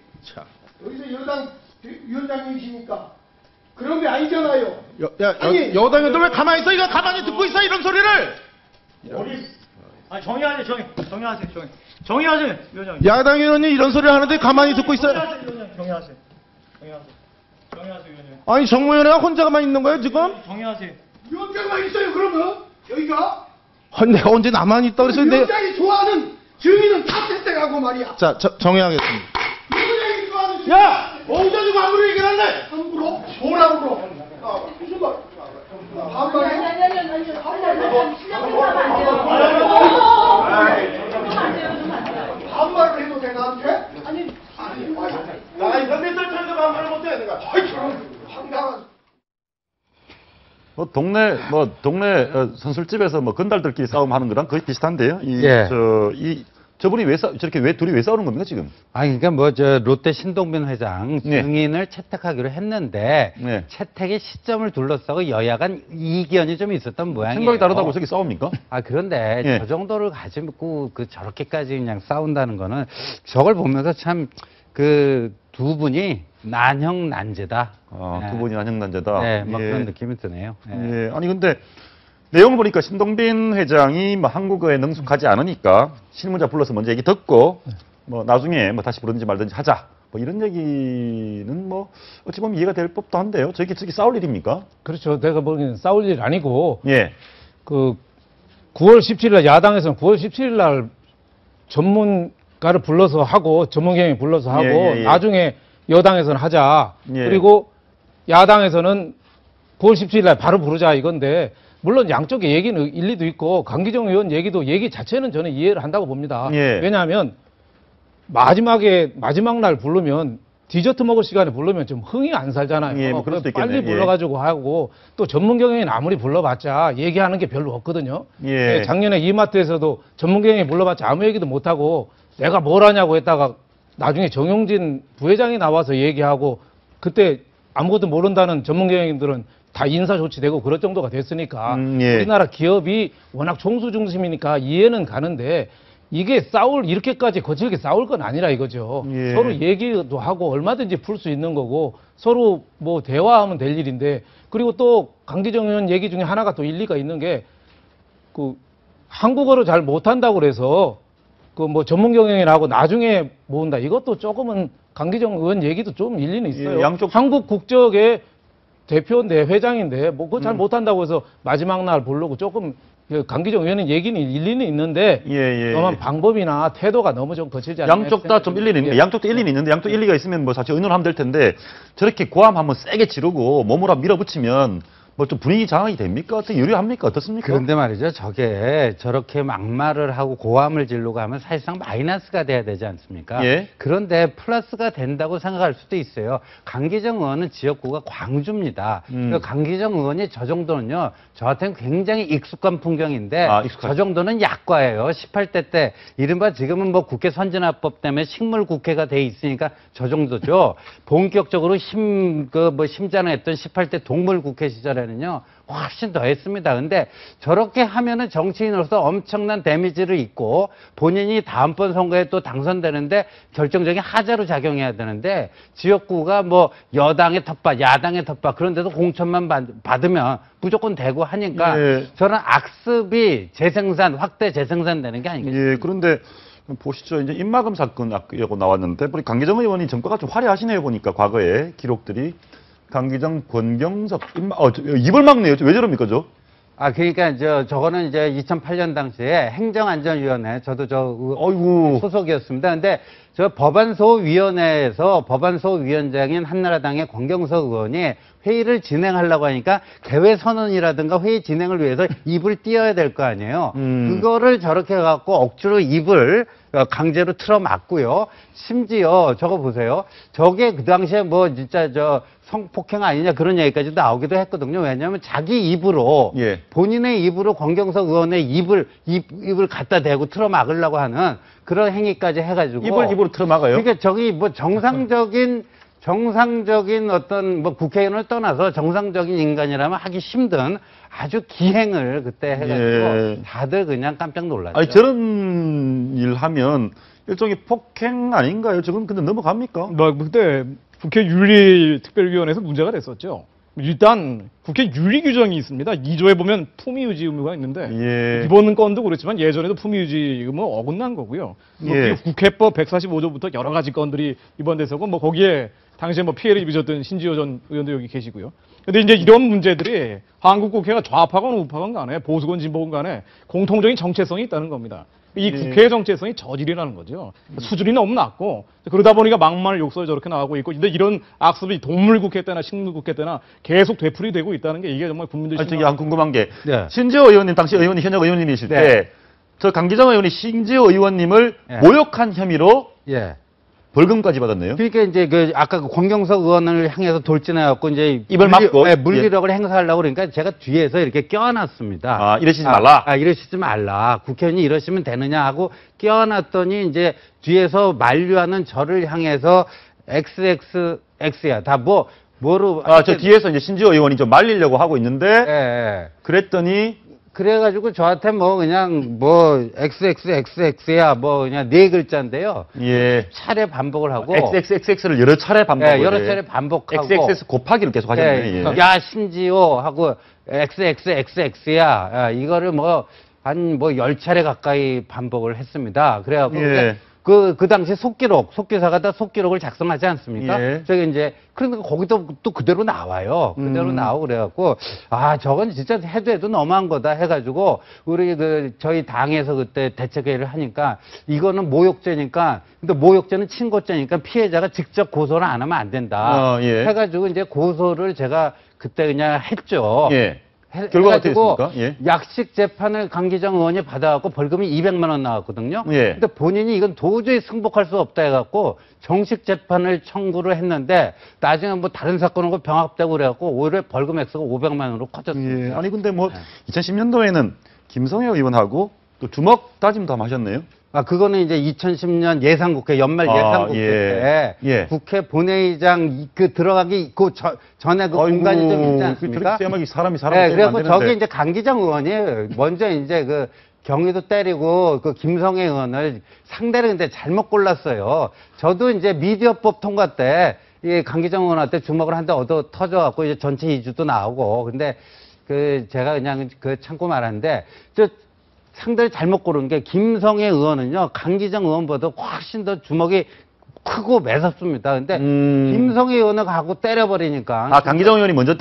여기서 여당 위원장님이시니까 그런 게 아니잖아요. 여당 의원들 왜 가만히 있어? 이거 가만히 듣고 있어 이런 소리를. 정의하세요. 정의하세요, 위원장님. 야당 의원이 이런 소리를 하는데 가만히 듣고 있어요. 정의하세요, 위원장님. 아니 정무위원회가 혼자만 있는 거예요 지금? 정의하세요. 위원장만 있어요 그러면 여기가. 내가 언제 나만 있다 그래서 위원장이 좋아하는 증인은 다 채택하고 말이야. 자, 정의하겠습니다. 위원장이 좋아하는 증인. 야! 오전이 광고를 얘기하는데 함부로 뭐라고 무슨 말? 반말을 해도 돼 나한테? 아니 나 이거 몇살 차인데 반말을 못해 내가. 황당한. 동네 선술집에서 건달들끼리 싸움하는 거랑 거의 비슷한데요. 저분이 둘이 왜 싸우는 겁니까 지금? 그러니까 롯데 신동빈 회장 증인을 채택하기로 했는데 채택의 시점을 둘러싸고 여야 간 이견이 좀 있었던 모양이에요. 생각이 다르다고 저기 싸웁니까? 그런데 저 정도를 가지고 저렇게까지 그냥 싸운다는 거는 저걸 보면서 참 두 분이 난형난제다. 두 분이 난형난제다. 네, 그런 느낌이 드네요. 아니 근데 내용을 보니까 신동빈 회장이 한국어에 능숙하지 않으니까 실무자 불러서 먼저 얘기 듣고 나중에 다시 부르든지 말든지 하자. 이런 얘기는 어찌 보면 이해가 될 법도 한데요. 저기 싸울 일입니까? 그렇죠. 내가 보기에는 싸울 일 아니고 9월 17일 날 야당에서는 9월 17일 날 전문가를 불러서 하고 전문경영 불러서 하고 나중에 여당에서는 하자. 그리고 야당에서는 9월 17일 날 바로 부르자 이건데 물론 양쪽의 얘기는 일리도 있고 강기정 의원 얘기 자체는 저는 이해를 한다고 봅니다. 왜냐하면 마지막 날 부르면 디저트 먹을 시간에 부르면 좀 흥이 안 살잖아요. 뭐 그럴 수도 있겠네. 빨리 불러가지고 하고 또 전문경영인 아무리 불러봤자 얘기하는 게 별로 없거든요. 작년에 이마트에서도 전문경영인 불러봤자 아무 얘기도 못하고 내가 뭘 하냐고 했다가 나중에 정용진 부회장이 나와서 얘기하고 그때 아무것도 모른다는 전문경영인들은 다 인사 조치되고 그럴 정도가 됐으니까 우리나라 기업이 워낙 총수 중심이니까 이해는 가는데 이게 이렇게까지 거칠게 싸울 건 아니라 이거죠. 서로 얘기도 하고 얼마든지 풀 수 있는 거고 서로 뭐 대화하면 될 일인데 그리고 또 강기정 의원 얘기 중에 하나가 또 일리가 있는 게 그 한국어를 잘 못한다고 그래서 그 뭐 전문경영이라고 나중에 모은다. 이것도 조금은 강기정 의원 얘기도 좀 일리는 있어요. 양쪽 한국 국적의 대표인데 회장인데 뭐 그거 잘 못한다고 해서 마지막 날 부르고 조금 강기정 의원은 얘기는 일리는 있는데 다만 방법이나 태도가 너무 좀 거칠지 않나요? 양쪽 다 좀 일리는 있는데 양쪽도 일리는 있는데 양쪽 일리가 있으면 뭐 사실 의논하면 될 텐데 저렇게 고함 한번 세게 지르고 몸으로 밀어붙이면 뭐 좀 분위기 장악이 됩니까? 어떻게 유리합니까? 어떻습니까? 그런데 말이죠. 저렇게 막말을 하고 고함을 지르고 하면 사실상 마이너스가 돼야 되지 않습니까? 그런데 플러스가 된다고 생각할 수도 있어요. 강기정 의원은 지역구가 광주입니다. 강기정 의원이 저 정도는요. 저한테는 굉장히 익숙한 풍경인데 저 정도는 약과예요. 18대 때 이른바 지금은 뭐 국회 선진화법 때문에 식물국회가 돼 있으니까 저 정도죠. 본격적으로 심장을 했던 18대 동물국회 시절에는요. 훨씬 더 했습니다. 근데 저렇게 하면은 정치인으로서 엄청난 데미지를 입고 본인이 다음번 선거에 또 당선되는데 결정적인 하자로 작용해야 되는데 지역구가 뭐 여당의 텃밭, 야당의 텃밭 그런데도 공천만 받으면 무조건 되고 하니까 저는 악습이 확대 재생산되는 게 아니겠습니까? 그런데 보시죠. 이제 입마금 사건이라고 나왔는데 우리 강기정 의원이 전과가 좀 화려하시네요. 보니까 과거에 기록들이. 강기정, 권경석, 입을 막네요. 왜 저럽니까, 그러니까 저거는 이제 2008년 당시에 행정안전위원회 저도 소속이었습니다. 근데 저 법안소위원회에서 법안소위원장인 한나라당의 권경석 의원이 회의를 진행하려고 하니까 개회 선언이라든가 회의 진행을 위해서 입을 띄어야 될 거 아니에요. 그거를 저렇게 해갖고 억지로 입을 강제로 틀어막고요. 심지어 저거 보세요. 저게 그 당시에 뭐 진짜 성폭행 아니냐 그런 얘기까지 나오기도 했거든요. 왜냐하면 자기 입으로 본인의 입으로 권경석 의원의 입을 갖다 대고 틀어막으려고 하는 그런 행위까지 해가지고 입으로 틀어막아요? 그러니까 저기 뭐 정상적인 어떤 뭐 국회의원을 떠나서 정상적인 인간이라면 하기 힘든 아주 기행을 그때 해가지고 다들 그냥 깜짝 놀랐죠. 아니 저런 일 하면 일종의 폭행 아닌가요? 저건 근데 넘어갑니까? 그때 국회 윤리특별위원회에서 문제가 됐었죠. 일단 국회 윤리 규정이 있습니다. 2조에 보면 품위유지 의무가 있는데 이번 건도 그렇지만 예전에도 품위유지 의무 어긋난 거고요. 국회법 145조부터 여러 가지 건들이 입원돼서고 뭐 거기에 당시에 뭐 피해를 입으셨던 신지호 전 의원도 여기 계시고요. 근데 이제 이런 문제들이 한국 국회가 좌파건 우파건 간에 보수건 진보건 간에 공통적인 정체성이 있다는 겁니다. 이 국회의 정체성이 저질이라는 거죠. 수준이 너무 낮고 그러다 보니까 막말 욕설 저렇게 나오고 있고 근데 이런 악습이 동물국회 때나 식물국회 때나 계속 되풀이되고 있다는 게 이게 정말 국민들이 저기 궁금한 게 신지호 의원님 당시 현역 의원님이실 때 저 강기정 의원이 신지호 의원님을 모욕한 혐의로 벌금까지 받았네요. 그러니까 이제 아까 권경석 의원을 향해서 돌진해갖고 이제 입을 막고 물리력을 행사하려고 그러니까 제가 뒤에서 이렇게 껴안았습니다. 이러시지 말라. 이러시지 말라. 국회의원이 이러시면 되느냐 하고 껴안았더니 이제 뒤에서 만류하는 저를 향해서 XXX야. 다 뭐로. 저 뒤에서 이제 신지호 의원이 좀 말리려고 하고 있는데 그래가지고 저한테 그냥 XXXX야 그냥 4글자인데요. 차례 반복을 하고. XXXX를 여러 차례 반복을. 여러 차례 반복하고. XXX 곱하기를 계속 하셨네. 야, 심지어 하고 XXXX야. 이거를 한 10차례 가까이 반복을 했습니다. 그래갖고 그 당시 속기사가 다 속기록을 작성하지 않습니까? 예. 저기 이제, 그러니까 거기도 또 그대로 나와요. 그대로 나오고 그래갖고, 아, 저건 진짜 해도 너무한 거다 해가지고, 우리 저희 당에서 그때 대책회의를 하니까, 이거는 모욕죄니까, 근데 모욕죄는 친고죄니까 피해자가 직접 고소를 안 하면 안 된다. 예. 해가지고 이제 고소를 제가 그때 그냥 했죠. 예. 결과가 어떻게 됐습니까? 예. 약식 재판을 강기정 의원이 받아갖고 벌금이 200만 원 나왔거든요. 예. 근데 본인이 이건 도저히 승복할 수 없다 해갖고 정식 재판을 청구를 했는데 나중에 뭐 다른 사건하고 병합되고 그래갖고 오히려 벌금 액수가 500만 원으로 커졌습니다. 예. 아니 근데 뭐 2010년도에는 김성애 의원하고 또 주먹 다짐도 한번 하셨네요. 아, 그거는 이제 2010년 예산국회, 연말 예산국회 때 예. 국회 본회의장 들어가기 전에 그 공간이 좀 있지 않습니까? 사람이 네, 때리면 그래서 안 되는데. 저기 이제 강기정 의원이 먼저 이제 그 경위도 때리고 그 김성애 의원을 상대를 근데 잘못 골랐어요. 저도 이제 미디어법 통과 때 이 강기정 의원한테 주먹을 한 대 얻어 터져갖고 이제 전체 이주도 나오고 근데 제가 그냥 참고 말하는데 상대를 잘못 고른 게 김성애 의원은요 강기정 의원보다 훨씬 더 주먹이 크고 매섭습니다. 근데 김성애 의원을 가고 때려버리니까 강기정 의원이 먼저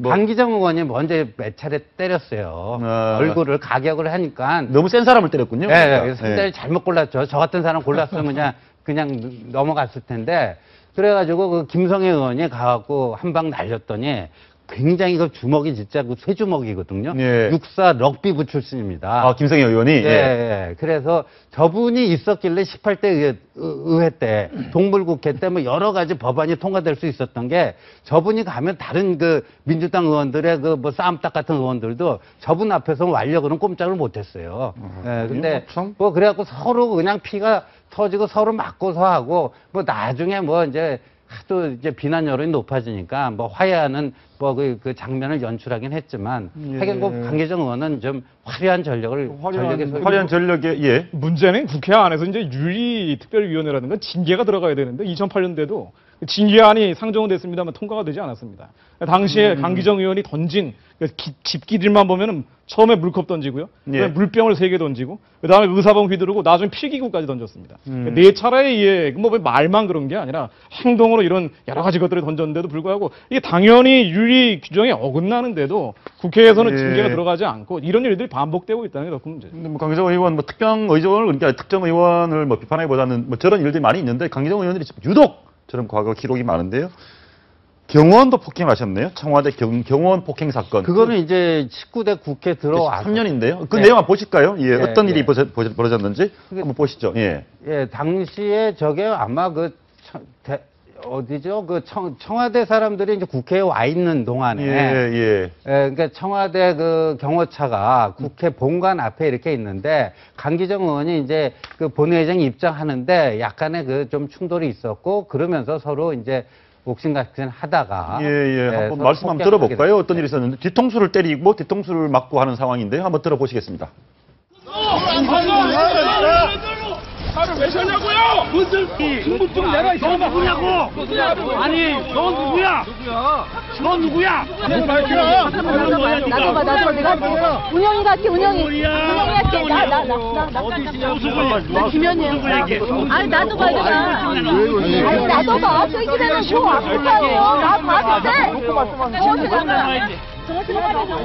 강기정 의원이 먼저 몇 차례 때렸어요. 얼굴을 가격을 하니까 너무 센 사람을 때렸군요. 네, 그래서 상대를 잘못 골랐죠. 저 같은 사람 골랐으면 그냥 넘어갔을 텐데 그래가지고 그 김성애 의원이 가갖고 한 방 날렸더니 굉장히 그 주먹이 진짜 그 쇠주먹이거든요. 예. 육사 럭비부 출신입니다. 김성애 의원이? 예, 예. 그래서 저분이 있었길래 18대 의회 때, 동물국회 때 뭐 여러 가지 법안이 통과될 수 있었던 게 저분이 가면 다른 민주당 의원들의 뭐 싸움닭 같은 의원들도 저분 앞에서 완력으로는 꼼짝을 못했어요. 예, 근데 뭐 그래갖고 서로 그냥 피가 터지고 서로 맞고서 하고 뭐 나중에 뭐 이제 하도 이제 비난 여론이 높아지니까 뭐 화해하는 뭐 그 장면을 연출하긴 했지만 하여간 강기정 의원은 좀 화려한 전력에 예. 문제는 국회 안에서 이제 윤리특별위원회라든가 징계가 들어가야 되는데 2008년대도 징계안이 상정은 됐습니다만 통과가 되지 않았습니다. 당시에 강기정 의원이 던진 집기들만 보면은 처음에 물컵 던지고요. 예. 물병을 3개 던지고 그다음에 의사봉 휘두르고 나중에 필기구까지 던졌습니다. 4차례에 뭐 말만 그런 게 아니라 행동으로 이런 여러 가지 것들을 던졌는데도 불구하고 이게 당연히 윤리 규정에 어긋나는데도 국회에서는 징계가 들어가지 않고 이런 일들이 반복되고 있다는 게 더 큰 문제죠. 근데 뭐 강기정 의원 특정 의원을 비판하기보다는 뭐 저런 일들이 많이 있는데 강기정 의원들이 유독 저런 과거 기록이 많은데요. 경호원도 폭행하셨네요. 청와대 경호원 폭행 사건. 그거는 이제 19대 국회 들어와서 3년인데요. 그 내용 한번 보실까요? 예, 어떤 일이 벌어졌는지 한번 보시죠. 예. 예, 당시에 저게 아마 청와대 사람들이 이제 국회에 와 있는 동안에 그러니까 청와대 경호차가 국회 본관 앞에 이렇게 있는데 강기정 의원이 이제 본회의장 입장하는데 약간의 좀 충돌이 있었고 그러면서 서로 이제 옥신각신 하다가 한번 말씀 한번 들어볼까요? 어떤 일이 있었는데 뒤통수를 때리고 뒤통수를 맞고 하는 상황인데요. 한번 들어보시겠습니다. 나를 왜 셨냐고요? 무슨 중국중 내가 너 누구냐고? 아니 너 누구야? 너 누구야? 나도 봐 내가 운영이 같아 운영이 할게 나 김현이에요. 아니 나도 봐 아니 나도 봐 저기 집에는 저 아프다요. 나 봤는데 정신 나가요.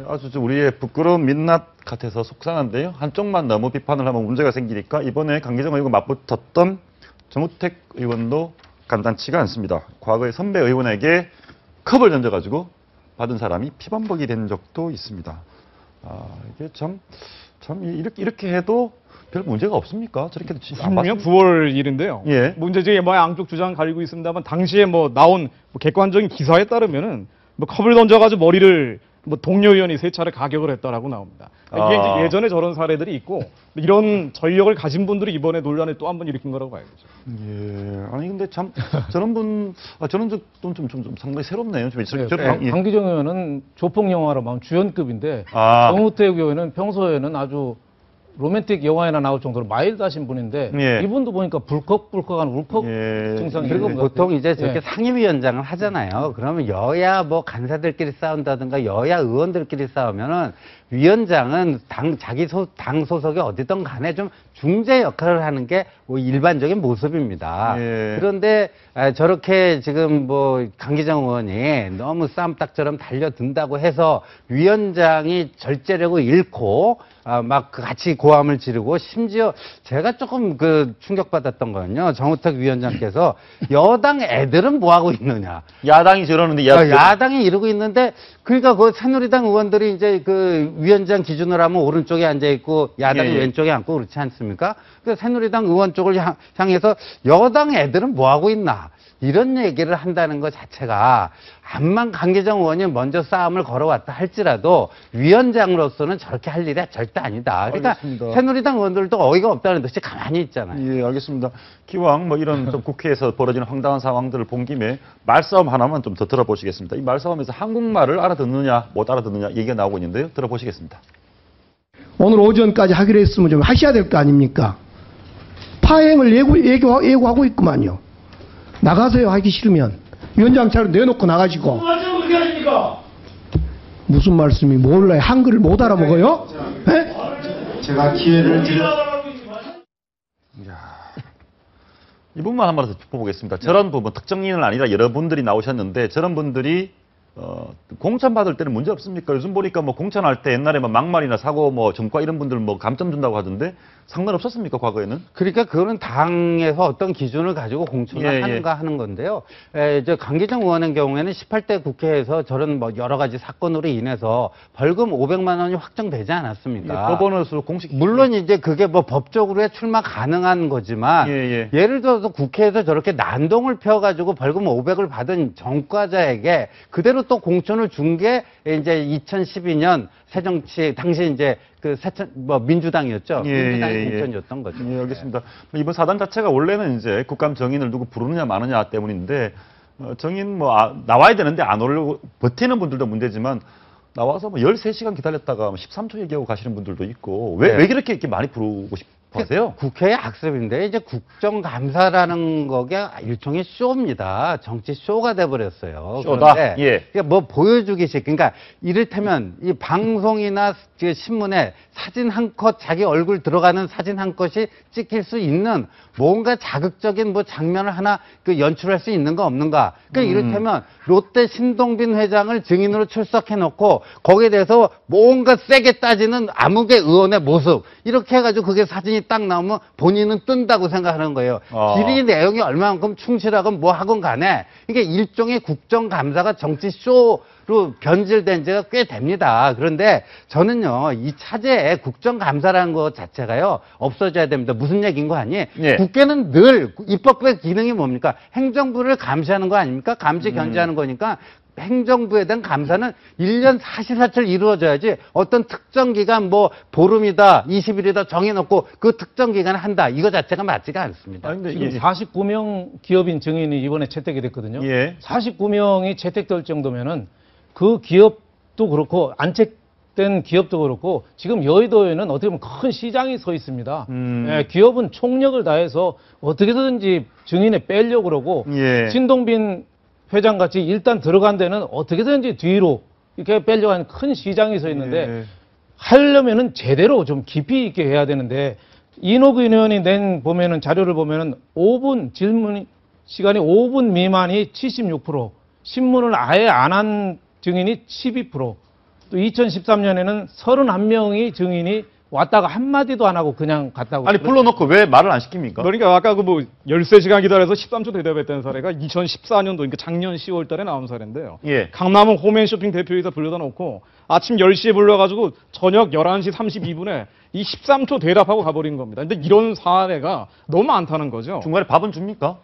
아주 우리의 부끄러운 민낯 같아서 속상한데요. 한쪽만 너무 비판을 하면 문제가 생기니까 이번에 강기정 의원과 맞붙었던 정우택 의원도 간단치가 않습니다. 과거에 선배 의원에게 컵을 던져가지고 받은 사람이 피반복이 된 적도 있습니다. 이게 참 이렇게 해도 별 문제가 없습니까? 저렇게 분명 9월 일인데요. 예. 문제제 양쪽 주장 가리고 있습니다만 당시에 나온 객관적인 기사에 따르면은 컵을 던져가지고 머리를 동료 의원이 3차례 가격을 했다라고 나옵니다. 이게 이제 예전에 저런 사례들이 있고 이런 전력을 가진 분들이 이번에 논란을 또 한 번 일으킨 거라고 봐야죠. 예. 아니 근데 참 저런 분 저런 적도 좀 상당히 새롭네요. 강기정 의원은 조폭 영화로 막 주연급인데 정우택 의원은 평소에는 아주 로맨틱 영화에나 나올 정도로 마일드하신 분인데 이분도 보니까 불컥불컥한 울컥 증상이 그리고 보통 이제 저렇게 상임위원장을 하잖아요. 그러면 여야 간사들끼리 싸운다든가 여야 의원들끼리 싸우면은 위원장은 당 소속이 어디든 간에 좀 중재 역할을 하는 게 뭐 일반적인 모습입니다. 예. 그런데 저렇게 지금 뭐 강기정 의원이 너무 쌈딱처럼 달려든다고 해서 위원장이 절제력을 잃고 막 같이 고함을 지르고 심지어 제가 조금 충격받았던 거는요. 정우택 위원장께서 여당 애들은 뭐 하고 있느냐. 야당이 저러는데 야당이 이러고 있는데 그러니까 그 새누리당 의원들이 이제 그 위원장 기준으로 하면 오른쪽에 앉아 있고 야당이 왼쪽에 앉고 그렇지 않습니까? 그 새누리당 의원 쪽을 향해서 여당 애들은 뭐 하고 있나. 이런 얘기를 한다는 것 자체가 암만 강기정 의원이 먼저 싸움을 걸어왔다 할지라도 위원장으로서는 저렇게 할 일이 절대 아니다. 그러니까 알겠습니다. 새누리당 의원들도 어이가 없다는 듯이 가만히 있잖아요. 예, 알겠습니다. 기왕 뭐 이런 좀 국회에서 벌어지는 황당한 상황들을 본 김에 말싸움 하나만 좀 더 들어보시겠습니다. 이 말싸움에서 한국말을 알아듣느냐 못 알아듣느냐 얘기가 나오고 있는데요. 들어보시겠습니다. 오늘 오전까지 하기로 했으면 좀 하셔야 될 거 아닙니까? 파행을 예고하고 있구만요. 나가세요. 하기 싫으면 위원장 차로 내놓고 나가시고. 그렇게 하십니까? 무슨 말씀이 몰라요? 한글을 못 알아먹어요? 네? 제가 기회를 이 부분만 한번 더 짚어보겠습니다. 저런 부분, 특정인은 아니라 여러분들이 나오셨는데 저런 분들이 공천 받을 때는 문제 없습니까? 요즘 보니까 뭐 공천할 때 옛날에 뭐 막말이나 사고 뭐 정과 이런 분들 뭐 감점 준다고 하던데 상관없었습니까? 과거에는? 그러니까 그거는 당에서 어떤 기준을 가지고 공천을 하는가 하는 건데요. 이제 강기정 의원의 경우에는 18대 국회에서 저런 뭐 여러 가지 사건으로 인해서 벌금 500만 원이 확정되지 않았습니까? 법원으로 공식 물론 이제 그게 뭐 법적으로 출마 가능한 거지만 예를 들어서 국회에서 저렇게 난동을 펴가지고 벌금 500을 받은 전과자에게 그대로 또 공천을 준 게 이제 2012년 새정치 당시 이제 민주당이었죠. 민주당의 공천이었던 거죠. 예, 알겠습니다. 이번 사단 자체가 원래는 이제 국감 정인을 누구 부르느냐 마느냐 때문인데 정인 나와야 되는데 안 오려고 버티는 분들도 문제지만 나와서 13시간 기다렸다가 13초 얘기하고 가시는 분들도 있고 왜 그렇게 많이 부르고 싶으세요? 국회의 악습인데 이제 국정감사라는 거게 일종의 쇼입니다. 정치 쇼가 돼버렸어요. 쇼다. 그러니까 뭐 보여주기식. 그러니까 이를테면 이 방송이나 신문에 사진 한 컷, 자기 얼굴 들어가는 사진 한 컷이 찍힐 수 있는 뭔가 자극적인 뭐 장면을 하나 연출할 수 있는가 없는가. 그러니까 이를테면 롯데 신동빈 회장을 증인으로 출석해놓고 거기에 대해서 뭔가 세게 따지는 아무개 의원의 모습 이렇게 해가지고 그게 사진이 딱 나오면 본인은 뜬다고 생각하는 거예요. 질의 내용이 얼마만큼 충실하건 뭐 하건 간에 이게 일종의 국정감사가 정치 쇼로 변질된 지가 꽤 됩니다. 그런데 저는요 이 차제에 국정감사라는 것 자체가요 없어져야 됩니다. 무슨 얘기인 거 아니? 국회는 늘 입법부의 기능이 뭡니까? 행정부를 감시하는 거 아닙니까? 감시 견제하는 거니까 행정부에 대한 감사는 1년 사시사철 이루어져야지 어떤 특정 기간 뭐 보름이다 20일이다 정해놓고 그 특정 기간에 한다 이거 자체가 맞지가 않습니다. 지금 49명 기업인 증인이 이번에 채택이 됐거든요. 49명이 채택될 정도면은 그 기업도 그렇고 안 채택된 기업도 그렇고 지금 여의도에는 어떻게 보면 큰 시장이 서 있습니다. 기업은 총력을 다해서 어떻게든지 증인에 빼려고 그러고 신동빈 회장같이 일단 들어간 데는 어떻게든지 뒤로 이렇게 빼려고 하는 큰 시장이 서 있는데 하려면은 제대로 좀 깊이 있게 해야 되는데 이노근 의원이 보면은 자료를 보면은 5분 질문 시간이 5분 미만이 76%, 신문을 아예 안 한 증인이 12%, 또 2013년에는 31명이 증인이 왔다가 한마디도 안 하고 그냥 갔다고. 아니, 불러놓고 왜 말을 안 시킵니까? 그러니까 아까 13시간 기다려서 13초 대답했다는 사례가 2014년도, 그러니까 작년 10월 달에 나온 사례인데요. 강남은 홈앤쇼핑 대표이사 불러다 놓고 아침 10시에 불러가지고 저녁 11시 32분에 이 13초 대답하고 가버린 겁니다. 근데 이런 사례가 너무 많다는 거죠. 중간에 밥은 줍니까?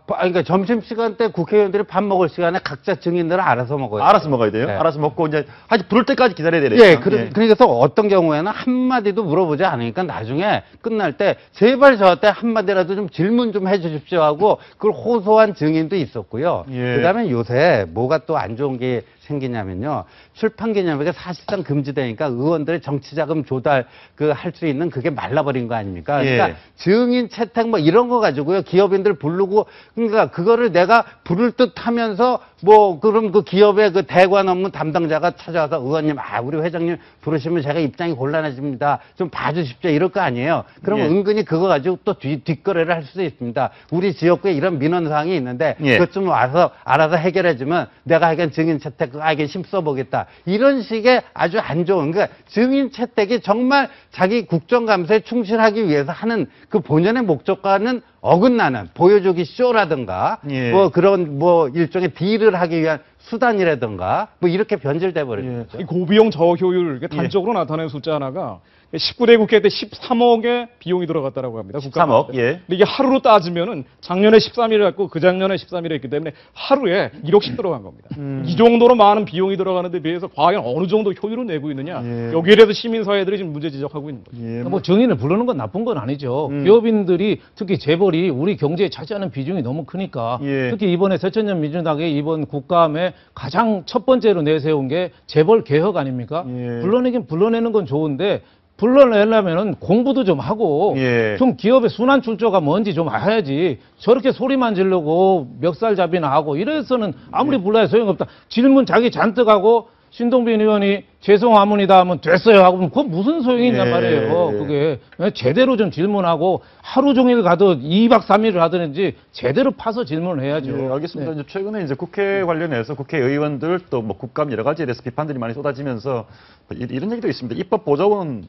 그러니까 점심시간 때 국회의원들이 밥 먹을 시간에 각자 증인들은 알아서 먹어요. 알아서 먹어야 돼요? 알아서 먹고 이제 부를 때까지 기다려야 되니까. 그러니까 어떤 경우에는 한마디도 물어보지 않으니까 나중에 끝날 때 제발 저한테 한마디라도 좀 질문 좀 해주십시오 하고 그걸 호소한 증인도 있었고요. 그다음에 요새 뭐가 또 안 좋은 게 생기냐면요. 출판 기념회가 사실상 금지되니까 의원들의 정치자금 조달 할 수 있는 그게 말라버린 거 아닙니까? 그러니까 증인 채택 뭐 이런 거 가지고요. 기업인들 부르고 그러니까 그거를 내가 부를 듯 하면서 뭐 그럼 그 기업의 그 대관 업무 담당자가 찾아와서 의원님 우리 회장님 부르시면 제가 입장이 곤란해집니다. 좀 봐주십시오. 이럴 거 아니에요. 그러면 은근히 그거 가지고 또 뒷거래를 할 수도 있습니다. 우리 지역구에 이런 민원사항이 있는데 그것 좀 와서 알아서 해결해주면 내가 하여간 증인 채택 힘써보겠다. 이런 식의 아주 안 좋은 그러니까 증인 채택이 정말 자기 국정감사에 충실하기 위해서 하는 그 본연의 목적과는 어긋나는 보여주기 쇼라든가 뭐 그런 뭐 일종의 딜을 하기 위한 수단이라든가 뭐 이렇게 변질돼 버렸죠. 이 고비용 저효율 단적으로 나타낸 숫자 하나가 19대 국회 때 13억의 비용이 들어갔다라고 합니다. 13억. 근데 이게 하루로 따지면은 작년에 13일 했고 그 작년에 13일 했기 때문에 하루에 1억씩 들어간 겁니다. 이 정도로 많은 비용이 들어가는데 비해서 과연 어느 정도 효율을 내고 있느냐. 여기에 대해서 시민사회들이 지금 문제 지적하고 있는 거죠. 뭐 증인을 부르는 건 나쁜 건 아니죠. 기업인들이 특히 재벌이 우리 경제에 차지하는 비중이 너무 크니까 특히 이번에 새천년 민주당의 이번 국감에 가장 첫 번째로 내세운 게 재벌 개혁 아닙니까? 불러내긴 불러내는 건 좋은데 불러내려면은 공부도 좀 하고 좀 기업의 순환 출처가 뭔지 좀 알아야지 저렇게 소리만 지르고 멱살잡이나 하고 이래서는 아무리 불러야 소용없다. 질문 자기 잔뜩 하고 신동빈 의원이 죄송합니다 하면 됐어요 하고 그건 무슨 소용이 있냔 말이에요. 그게 제대로 좀 질문하고 하루 종일 가도 2박 3일을 하든지 제대로 파서 질문을 해야죠. 알겠습니다. 이제 최근에 이제 국회 관련해서 국회의원들 또 뭐 국감 여러 가지에 대해서 비판들이 많이 쏟아지면서 이런 얘기도 있습니다. 입법 보조원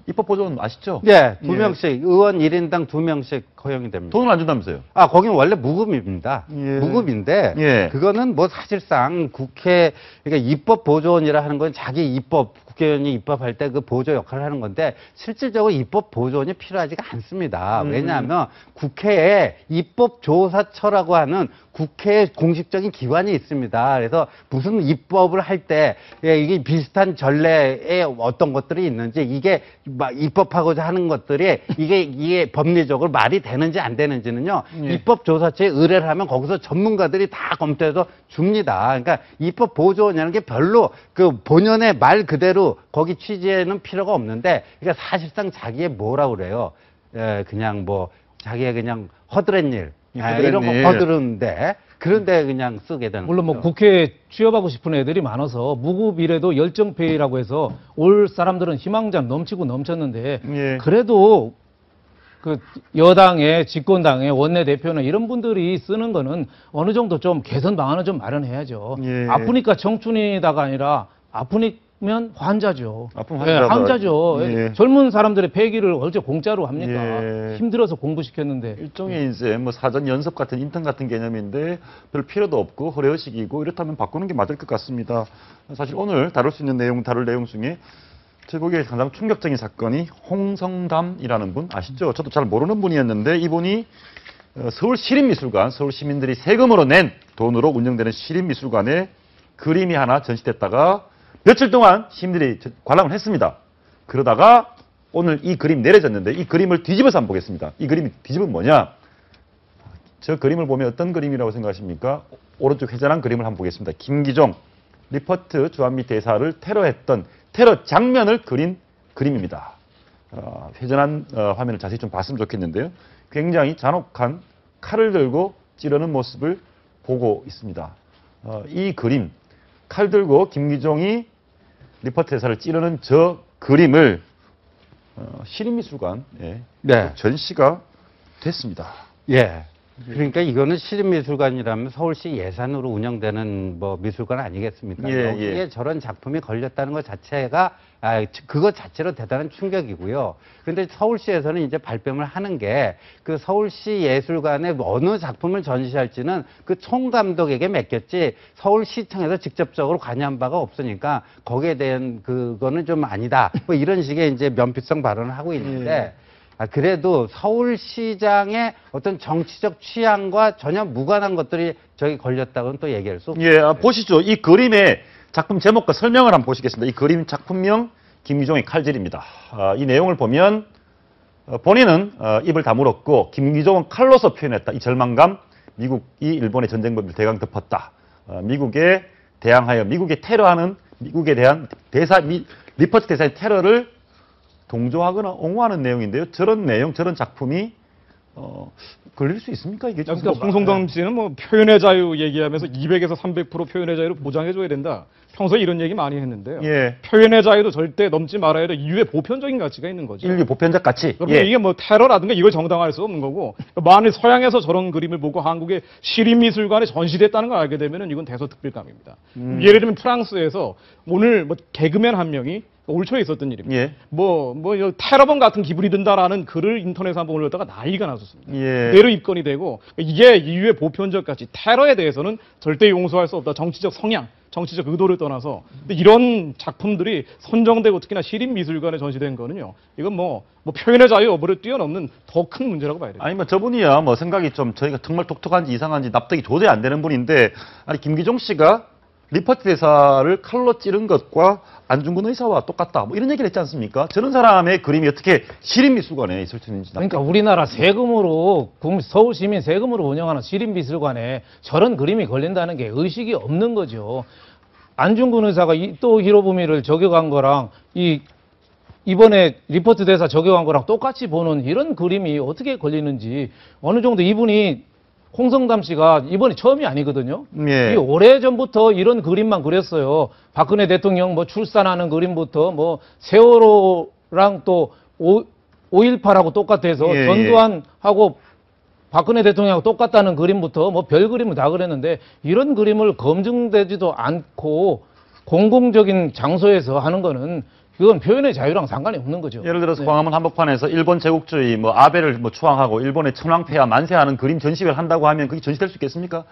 아시죠? 네, 2명씩 의원 1인당 2명씩 허용이 됩니다. 돈을 안 준다면서요? 거긴 원래 무급입니다. 무급인데 그거는 뭐 사실상 국회 그러니까 입법 보조원이라 하는 건 자기 입법 국회의원이 입법할 때 그 보조 역할을 하는 건데 실질적으로 입법 보조원이 필요하지가 않습니다. 왜냐하면 국회에 입법조사처라고 하는 국회의 공식적인 기관이 있습니다. 그래서 무슨 입법을 할 때 이게 비슷한 전례에 어떤 것들이 있는지 이게 입법하고자 하는 것들이 이게 법리적으로 말이 되는지 안 되는지는요. 입법조사처에 의뢰를 하면 거기서 전문가들이 다 검토해서 줍니다. 그러니까 입법보조원이라는 게 별로 그 본연의 말 그대로 거기 취지에는 필요가 없는데 그러니까 사실상 자기의 뭐라고 그래요. 그냥 뭐 자기의 그냥 허드렛일 이런 거 거두는데 그런데 그냥 쓰게 되는 물론 뭐 국회에 취업하고 싶은 애들이 많아서 무급이라도 열정페이라고 해서 올 사람들은 희망자 넘치고 넘쳤는데 그래도 그 여당의 집권당의 원내대표나 이런 분들이 쓰는 거는 어느 정도 좀 개선 방안을 좀 마련해야죠. 아프니까 청춘이다가 아니라 아프면 환자죠. 환자죠. 젊은 사람들의 폐기를 어째 공짜로 합니까? 힘들어서 공부시켰는데. 일종의 이제 뭐 사전 연습 같은 인턴 같은 개념인데 별 필요도 없고 허례의식이고 이렇다면 바꾸는 게 맞을 것 같습니다. 사실 오늘 다룰 수 있는 다룰 내용 중에 제 보기에 가장 충격적인 사건이 홍성담이라는 분 아시죠? 저도 잘 모르는 분이었는데 이분이 서울시립미술관, 서울 시민들이 세금으로 낸 돈으로 운영되는 시립미술관에 그림이 하나 전시됐다가 며칠 동안 시민들이 관람을 했습니다. 그러다가 오늘 이 그림 내려졌는데 이 그림을 뒤집어서 한번 보겠습니다. 이 그림이 뒤집으면 뭐냐? 저 그림을 보면 어떤 그림이라고 생각하십니까? 오른쪽 회전한 그림을 한번 보겠습니다. 김기종 리퍼트 주한미 대사를 테러했던 테러 장면을 그린 그림입니다. 회전한 화면을 자세히 좀 봤으면 좋겠는데요. 굉장히 잔혹한 칼을 들고 찌르는 모습을 보고 있습니다. 이 그림, 칼 들고 김기종이 리퍼트 대사를 찌르는 저 그림을 시립미술관에 전시가 됐습니다. 그러니까 이거는 시립미술관이라면 서울시 예산으로 운영되는 뭐 미술관 아니겠습니까? 여기에 저런 작품이 걸렸다는 것 자체가 그것 자체로 대단한 충격이고요. 그런데 서울시에서는 이제 발뺌을 하는 게 그 서울시 예술관에 어느 작품을 전시할지는 그 총감독에게 맡겼지 서울시청에서 직접적으로 관여한 바가 없으니까 거기에 대한 그거는 좀 아니다. 뭐 이런 식의 이제 면피성 발언을 하고 있는데. 그래도 서울시장의 어떤 정치적 취향과 전혀 무관한 것들이 저기 걸렸다고는 또 얘기할 수 없어요. 보시죠. 이 그림의 작품 제목과 설명을 한번 보시겠습니다. 이 그림 작품명 김기종의 칼질입니다. 이 내용을 보면 본인은 입을 다물었고 김기종은 칼로서 표현했다. 이 절망감, 미국이 일본의 전쟁범위를 대강 덮었다. 미국의 대항하여 미국에 테러하는 미국에 대한 리퍼트 대사의 테러를 동조하거나 옹호하는 내용인데요. 저런 내용, 저런 작품이 걸릴 수 있습니까? 이게 그러니까 홍성담 씨는 뭐 표현의 자유 얘기하면서 200에서 300% 표현의 자유를 보장해줘야 된다. 평소에 이런 얘기 많이 했는데요. 예. 표현의 자유도 절대 넘지 말아야 돼. 인류의 보편적인 가치가 있는 거죠. 인류 보편적 가치. 그러면 이게 뭐 테러라든가 이걸 정당화할 수 없는 거고, 만일 서양에서 저런 그림을 보고 한국의 시립미술관에 전시됐다는 걸 알게 되면은 이건 대서특별감입니다. 예를 들면 프랑스에서 오늘 뭐 개그맨 한 명이 올 초에 있었던 일입니다. 예. 테러범 같은 기분이 든다라는 글을 인터넷에 한번 올렸다가 난리가 났었습니다. 예. 그대로 입건이 되고, 이게 인류의 보편적 가치, 테러에 대해서는 절대 용서할 수 없다. 정치적 성향, 정치적 의도를 떠나서. 근데 이런 작품들이 선정되고 특히나 시립미술관에 전시된 거는요, 이건 뭐 표현의 자유 여부를 뛰어넘는 더 큰 문제라고 봐야 돼요. 아니, 저분이야, 생각이 좀 저희가 정말 독특한지 이상한지 납득이 도저히 안 되는 분인데, 아니, 김기종 씨가 리퍼트 대사를 칼로 찌른 것과 안중근 의사와 똑같다. 이런 얘기를 했지 않습니까? 저런 사람의 그림이 어떻게 시립미술관에 있을 수 있는지. 그러니까 우리나라 세금으로, 서울 시민 세금으로 운영하는 시립미술관에 저런 그림이 걸린다는 게 의식이 없는 거죠. 안중근 의사가 또 히로부미를 저격한 거랑 이번에 리퍼트 대사 저격한 거랑 똑같이 보는 이런 그림이 어떻게 걸리는지 어느 정도 이분이 홍성담 씨가 이번이 처음이 아니거든요. 예. 이 오래전부터 이런 그림만 그렸어요. 박근혜 대통령 출산하는 그림부터 세월호랑 또 5.18하고 똑같아서 예. 전두환하고 박근혜 대통령하고 똑같다는 그림부터 별 그림을 다 그렸는데 이런 그림을 검증되지도 않고 공공적인 장소에서 하는 거는 그건 표현의 자유랑 상관이 없는 거죠. 예를 들어서 네. 광화문 한복판에서 일본 제국주의, 아베를 추앙하고 일본의 천황폐하 만세하는 그림 전시회를 한다고 하면 그게 전시될 수 있겠습니까?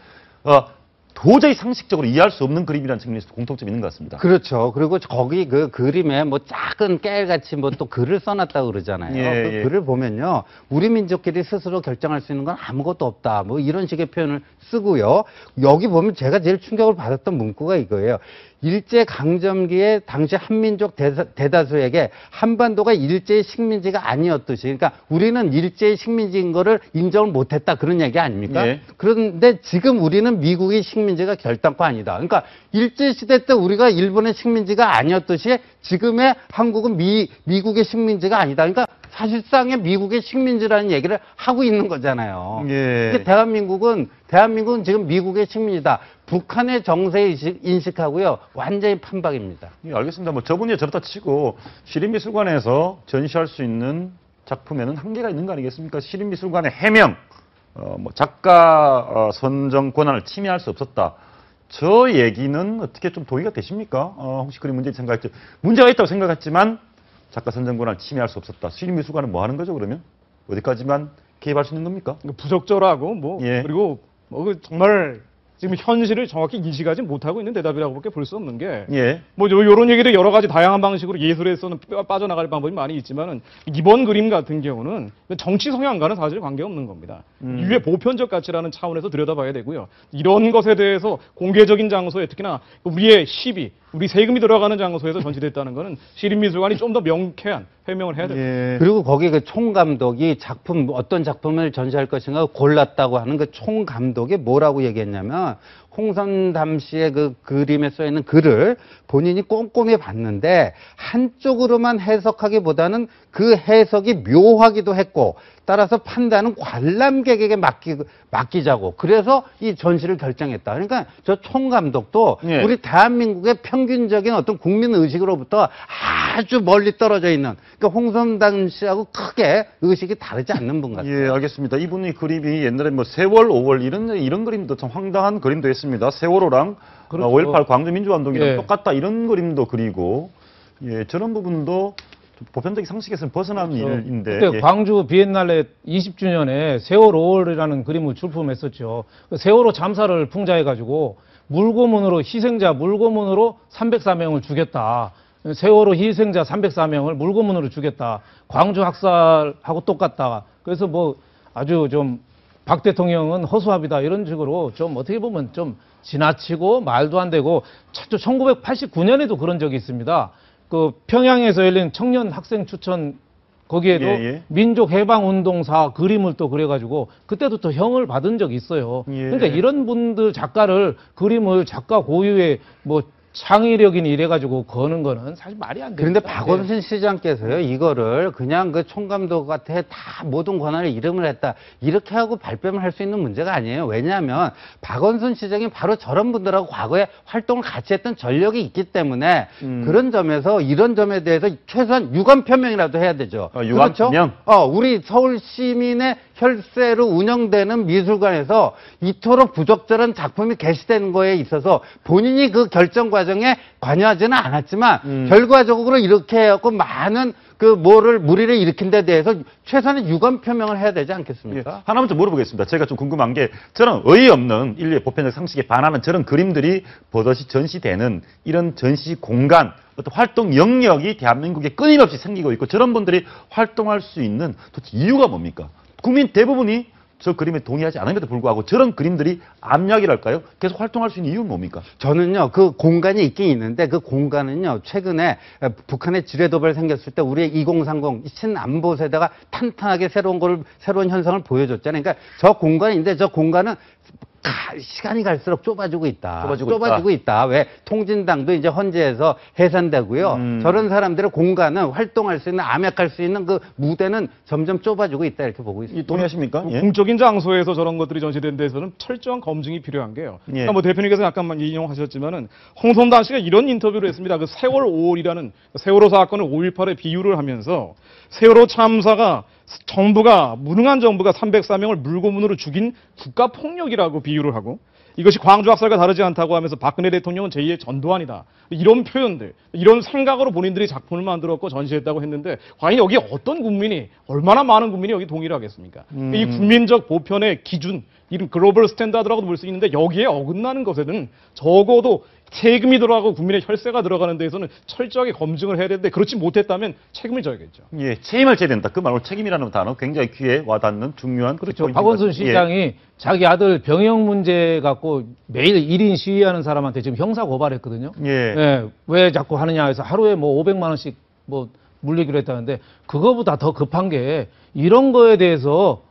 도저히 상식적으로 이해할 수 없는 그림이라는 측면에서 공통점이 있는 것 같습니다. 그렇죠. 그리고 거기 그 그림에 작은 깨알같이 또 글을 써놨다고 그러잖아요. 예. 글을 보면요. 우리 민족끼리 스스로 결정할 수 있는 건 아무것도 없다. 이런 식의 표현을 쓰고요. 여기 보면 제가 제일 충격을 받았던 문구가 이거예요. 일제강점기에 당시 한민족 대다수에게 한반도가 일제의 식민지가 아니었듯이, 그러니까 우리는 일제의 식민지인 거를 인정을 못했다 그런 얘기 아닙니까? 예. 그런데 지금 우리는 미국의 식민지가 결단코 아니다. 그러니까 일제시대 때 우리가 일본의 식민지가 아니었듯이 지금의 한국은 미국의 식민지가 아니다. 그러니까 사실상의 미국의 식민지라는 얘기를 하고 있는 거잖아요. 예. 대한민국은 지금 미국의 식민지다. 북한의 정세 인식하고요. 완전히 판박입니다. 예, 알겠습니다. 저분이 저렇다 치고 시립미술관에서 전시할 수 있는 작품에는 한계가 있는 거 아니겠습니까? 시립미술관의 해명, 작가 선정 권한을 침해할 수 없었다. 저 얘기는 어떻게 좀 동의가 되십니까? 혹시 그런 문제가 있다고 생각했지만 작가 선정 권한을 침해할 수 없었다. 시립미술관은 뭐 하는 거죠, 그러면? 어디까지만 개입할 수 있는 겁니까? 부적절하고 예. 그리고 정말 지금 현실을 정확히 인식하지 못하고 있는 대답이라고밖에 볼 수 없는 게, 예. 요런 얘기를 여러 가지 다양한 방식으로 예술에서는 빠져나갈 방법이 많이 있지만은, 이번 그림 같은 경우는 정치 성향과는 사실 관계없는 겁니다. 인류의 보편적 가치라는 차원에서 들여다봐야 되고요. 이런 것에 대해서 공개적인 장소에 특히나 우리의 시비, 우리 세금이 들어가는 장소에서 전시됐다는 거는 시립미술관이 좀 더 명쾌한 해명을 해야 됩니다. 예. 그리고 거기 그 총감독이 어떤 작품을 전시할 것인가 골랐다고 하는 그 총감독이 뭐라고 얘기했냐면, 홍성담 씨의 그 그림에 써 있는 글을 본인이 꼼꼼히 봤는데 한쪽으로만 해석하기보다는 그 해석이 묘하기도 했고, 따라서 판단은 관람객에게 맡기자고. 그래서 이 전시를 결정했다. 그러니까 저 총감독도 예. 우리 대한민국의 평균적인 어떤 국민 의식으로부터 아주 멀리 떨어져 있는, 그러니까 홍성담 씨하고 크게 의식이 다르지 않는 분 같아요. 예, 알겠습니다. 이분의 그림이 옛날에 세월, 5월 이런 그림도 참 황당한 그림도 했습니다. 세월호랑 그렇죠. 5.18 광주민주화운동이랑 예. 똑같다 이런 그림도 그리고, 예, 저런 부분도 보편적인 상식에서는 벗어난 일인데. 그때 예. 광주 비엔날레 20주년에 세월 5월이라는 그림을 출품했었죠. 세월호 참사를 풍자해가지고 희생자 물고문으로 304명을 죽였다. 세월호 희생자 304명을 물고문으로 죽였다. 광주 학살하고 똑같다. 그래서 아주 좀 박 대통령은 허수아비다 이런 식으로 좀 어떻게 보면 좀 지나치고 말도 안 되고, 1989년에도 그런 적이 있습니다. 그 평양에서 열린 청년 학생 추천 거기에도 민족해방운동사 그림을 또 그려가지고 그때도 또 형을 받은 적이 있어요. 그러니까 이런 분들 작가를 그림을 작가 고유의 뭐 창의력이니 이래가지고 거는 거는 사실 말이 안 돼요. 그런데 박원순 시장께서요, 이거를 그냥 그 총감독한테 다 모든 권한을 이름을 했다. 이렇게 하고 발뺌을 할 수 있는 문제가 아니에요. 왜냐하면 박원순 시장이 바로 저런 분들하고 과거에 활동을 같이 했던 전력이 있기 때문에 그런 점에서 이런 점에 대해서 최소한 유감 표명이라도 해야 되죠. 유감 표명? 그렇죠? 우리 서울 시민의 혈세로 운영되는 미술관에서 이토록 부적절한 작품이 게시되는 거에 있어서 본인이 그 결정 과정에 관여하지는 않았지만 결과적으로 이렇게 해갖고 많은 무리를 일으킨 데 대해서 최소한의 유감 표명을 해야 되지 않겠습니까? 하나만 좀 물어보겠습니다. 제가 좀 궁금한 게 저는 어이없는 인류의 보편적 상식에 반하는 저런 그림들이 버젓이 전시되는 이런 전시 공간, 어떤 활동 영역이 대한민국에 끊임없이 생기고 있고 저런 분들이 활동할 수 있는 도대체 이유가 뭡니까? 국민 대부분이 저 그림에 동의하지 않음에도 불구하고 저런 그림들이 압력이랄까요? 계속 활동할 수 있는 이유는 뭡니까? 저는요, 그 공간이 있긴 있는데 그 공간은요, 최근에 북한의 지뢰도발 생겼을 때 우리의 2030 신안보 세대가 탄탄하게 새로운 현상을 보여줬잖아요. 그러니까 저 공간인데 저 공간은 시간이 갈수록 좁아지고 있다. 좁아지고 있다. 왜? 통진당도 이제 헌재에서 해산되고요. 저런 사람들의 공간은 활동할 수 있는, 암약할 수 있는 그 무대는 점점 좁아지고 있다. 이렇게 보고 있습니다. 동의하십니까? 공적인 장소에서 저런 것들이 전시된 데서는 철저한 검증이 필요한 게요. 그러니까 뭐 대표님께서 약간만 인용하셨지만은 홍성단 씨가 이런 인터뷰를 했습니다. 그 세월 5월이라는 세월호 사건을 5.18에 비유를 하면서 세월호 참사가 무능한 정부가 304명을 물고문으로 죽인 국가폭력이라고 비유를 하고 이것이 광주학살과 다르지 않다고 하면서 박근혜 대통령은 제2의 전두환이다. 이런 표현들, 이런 생각으로 본인들이 작품을 만들었고 전시했다고 했는데 과연 여기 어떤 국민이, 얼마나 많은 국민이 여기 동의를 하겠습니까? 이 국민적 보편의 기준, 이런 글로벌 스탠다드라고도 볼 수 있는데 여기에 어긋나는 것에는 적어도 세금이 들어가고 국민의 혈세가 들어가는 데에서는 철저하게 검증을 해야 되는데 그렇지 못했다면 책임을 져야겠죠. 책임을 져야 된다. 그 말로 책임이라는 단어 굉장히 귀에 와닿는 중요한 그렇죠. 박원순 시장이 자기 아들 병역 문제 갖고 매일 1인 시위하는 사람한테 지금 형사 고발했거든요. 왜 자꾸 하느냐 해서 하루에 뭐 500만 원씩 뭐 물리기로 했다는데 그거보다 더 급한 게 이런 거에 대해서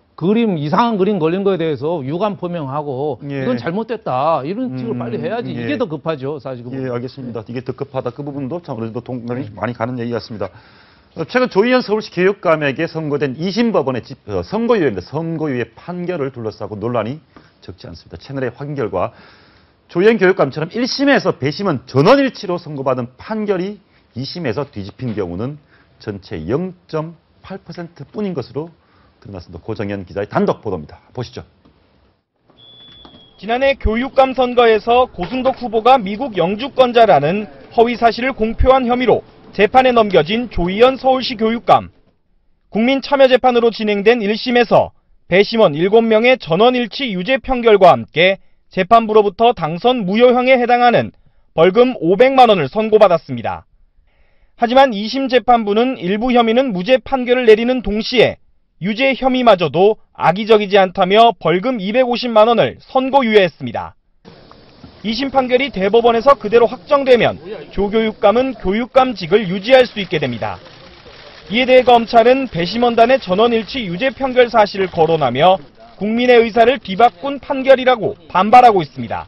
이상한 그림 걸린 거에 대해서 유감 표명하고 이건 잘못됐다. 이런 식으로 빨리 해야지. 이게 더 급하죠, 사실. 알겠습니다. 이게 더 급하다. 그 부분도 참 어느 정도 동감이 많이 가는 얘기 같습니다. 최근 조희연 서울시 교육감에게 선고된 2심 법원의 선고유예입니다. 선고유예 판결을 둘러싸고 논란이 적지 않습니다. 채널의 확인 결과 조희연 교육감처럼 1심에서 배심원 전원일치로 선고받은 판결이 2심에서 뒤집힌 경우는 전체 0.8% 뿐인 것으로 드러났습니다. 고정현 기자의 단독 보도입니다. 보시죠. 지난해 교육감 선거에서 고승덕 후보가 미국 영주권자라는 허위 사실을 공표한 혐의로 재판에 넘겨진 조희연 서울시 교육감. 국민참여재판으로 진행된 1심에서 배심원 7명의 전원일치 유죄 판결과 함께 재판부로부터 당선 무효형에 해당하는 벌금 500만 원을 선고받았습니다. 하지만 2심 재판부는 일부 혐의는 무죄 판결을 내리는 동시에 유죄 혐의마저도 악의적이지 않다며 벌금 250만 원을 선고유예했습니다. 2심 판결이 대법원에서 그대로 확정되면 조 교육감은 교육감직을 유지할 수 있게 됩니다. 이에 대해 검찰은 배심원단의 전원일치 유죄 판결 사실을 거론하며 국민의 의사를 뒤바꾼 판결이라고 반발하고 있습니다.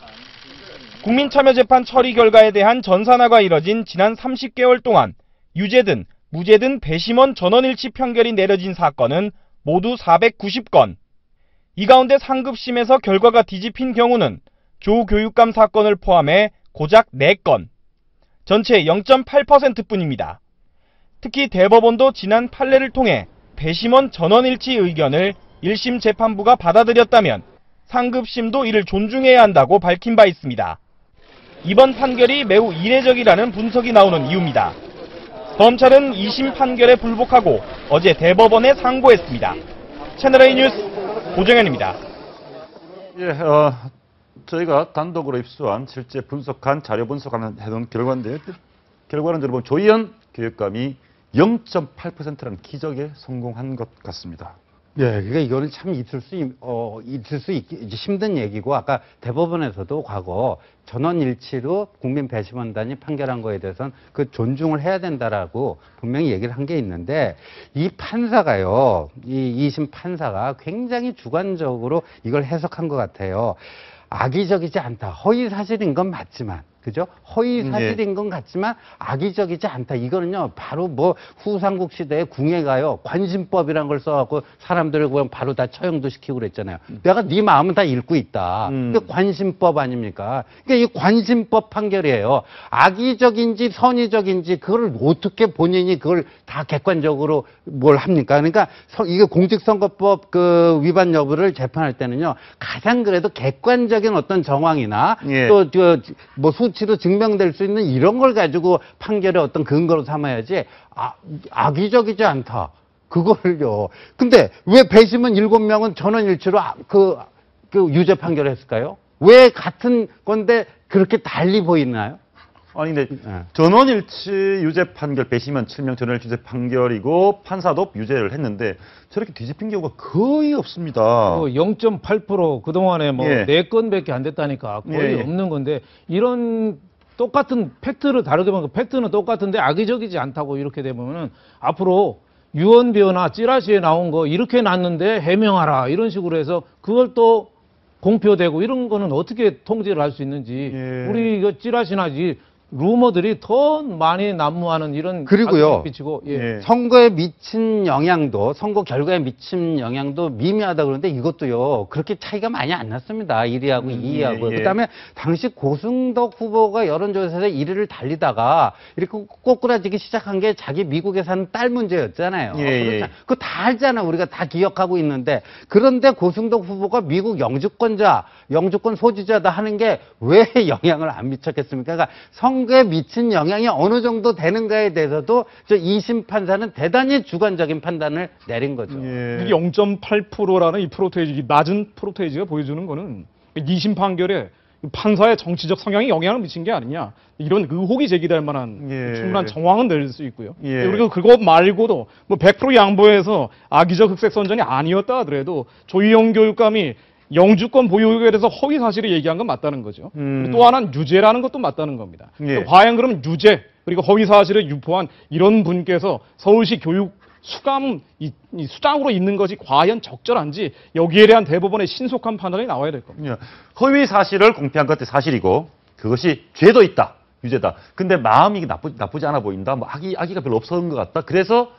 국민참여재판 처리 결과에 대한 전산화가 이뤄진 지난 30개월 동안 유죄든 무죄든 배심원 전원일치 판결이 내려진 사건은 모두 490건. 이 가운데 상급심에서 결과가 뒤집힌 경우는 조 교육감 사건을 포함해 고작 4건. 전체 0.8%뿐입니다. 특히 대법원도 지난 판례를 통해 배심원 전원일치 의견을 1심 재판부가 받아들였다면 상급심도 이를 존중해야 한다고 밝힌 바 있습니다. 이번 판결이 매우 이례적이라는 분석이 나오는 이유입니다. 검찰은 2심 판결에 불복하고 어제 대법원에 상고했습니다. 채널A 뉴스 고정현입니다. 저희가 단독으로 입수한 실제 분석한 자료 분석하는 해놓은 결과인데요. 결과는 여러분 조희연 교육감이 0.8%라는 기적에 성공한 것 같습니다. 그러니까 이거는 참 있을 수 있기 힘든 얘기고, 아까 대법원에서도 과거 전원일치로 국민 배심원단이 판결한 거에 대해서는 그 존중을 해야 된다라고 분명히 얘기를 한 게 있는데, 이 판사가요, 이 2심 판사가 굉장히 주관적으로 이걸 해석한 것 같아요. 악의적이지 않다. 허위 사실인 건 맞지만, 그죠? 허위 사실인 건 같지만 악의적이지 않다. 이거는요, 바로 뭐 후삼국 시대에 궁예가요, 관심법이란 걸 써갖고 사람들을 그냥 바로 다 처형도 시키고 그랬잖아요. 내가 네 마음은 다 읽고 있다. 그 관심법 아닙니까? 그러니까 이 관심법 판결이에요. 악의적인지 선의적인지 그걸 어떻게 본인이 그걸 다 객관적으로 뭘 합니까? 그러니까 이게 공직선거법 그 위반 여부를 재판할 때는요, 가장 그래도 객관적인 어떤 정황이나 또 뭐 수치로 증명될 수 있는 이런 걸 가지고 판결의 어떤 근거로 삼아야지, 악의적이지 않다. 그걸요. 근데 왜 배심원 7명은 전원일치로 그 유죄 판결을 했을까요? 왜 같은 건데 그렇게 달리 보이나요? 아니, 근데 전원일치 유죄 판결, 배심원 7명 전원일치 유죄 판결이고 판사도 유죄를 했는데 저렇게 뒤집힌 경우가 거의 없습니다. 0.8% 그동안에 뭐 4건밖에 안 됐다니까 거의 없는 건데, 이런 똑같은 팩트를 다르게 보면 팩트는 똑같은데 악의적이지 않다고 이렇게 되면은 앞으로 유언비어나 찌라시에 나온 거 이렇게 났는데 해명하라 이런 식으로 해서 그걸 또 공표되고 이런 거는 어떻게 통제를 할 수 있는지, 우리 이거 찌라시나 루머들이 더 많이 난무하는 이런, 그리고요, 비치고, 선거에 미친 영향도, 선거 결과에 미친 영향도 미미하다 그러는데 이것도요 그렇게 차이가 많이 안 났습니다. 1위하고 2위하고. 그다음에 당시 고승덕 후보가 여론조사에서 1위를 달리다가 이렇게 꼬꾸라지기 시작한 게 자기 미국에 사는 딸 문제였잖아요. 그거 다 알잖아. 우리가 다 기억하고 있는데, 그런데 고승덕 후보가 미국 영주권 소지자다 하는 게 왜 영향을 안 미쳤겠습니까? 그러니까 선거에 미친 영향이 어느 정도 되는가에 대해서도 저 2심 판사는 대단히 주관적인 판단을 내린 거죠. 0.8%라는 이 프로테이지, 낮은 프로테이지가 보여주는 거는 2심 판결에 판사의 정치적 성향이 영향을 미친 게 아니냐, 이런 의혹이 제기될 만한 충분한 정황은 낼 수 있고요. 그리고 그것 말고도 뭐 100% 양보해서 악의적 흑색 선전이 아니었다 하더라도 조희영 교육감이 영주권 보유에 대해서 허위 사실을 얘기한 건 맞다는 거죠. 또 하나는 유죄라는 것도 맞다는 겁니다. 과연 그럼 유죄 그리고 허위 사실을 유포한 이런 분께서 서울시 교육 수감 이 수장으로 있는 것이 과연 적절한지, 여기에 대한 대법원의 신속한 판단이 나와야 될 겁니다. 허위 사실을 공표한 것도 사실이고 그것이 죄도 있다, 유죄다. 근데 마음이 나쁘지 않아 보인다, 뭐 악의가 별로 없었던 것 같다. 그래서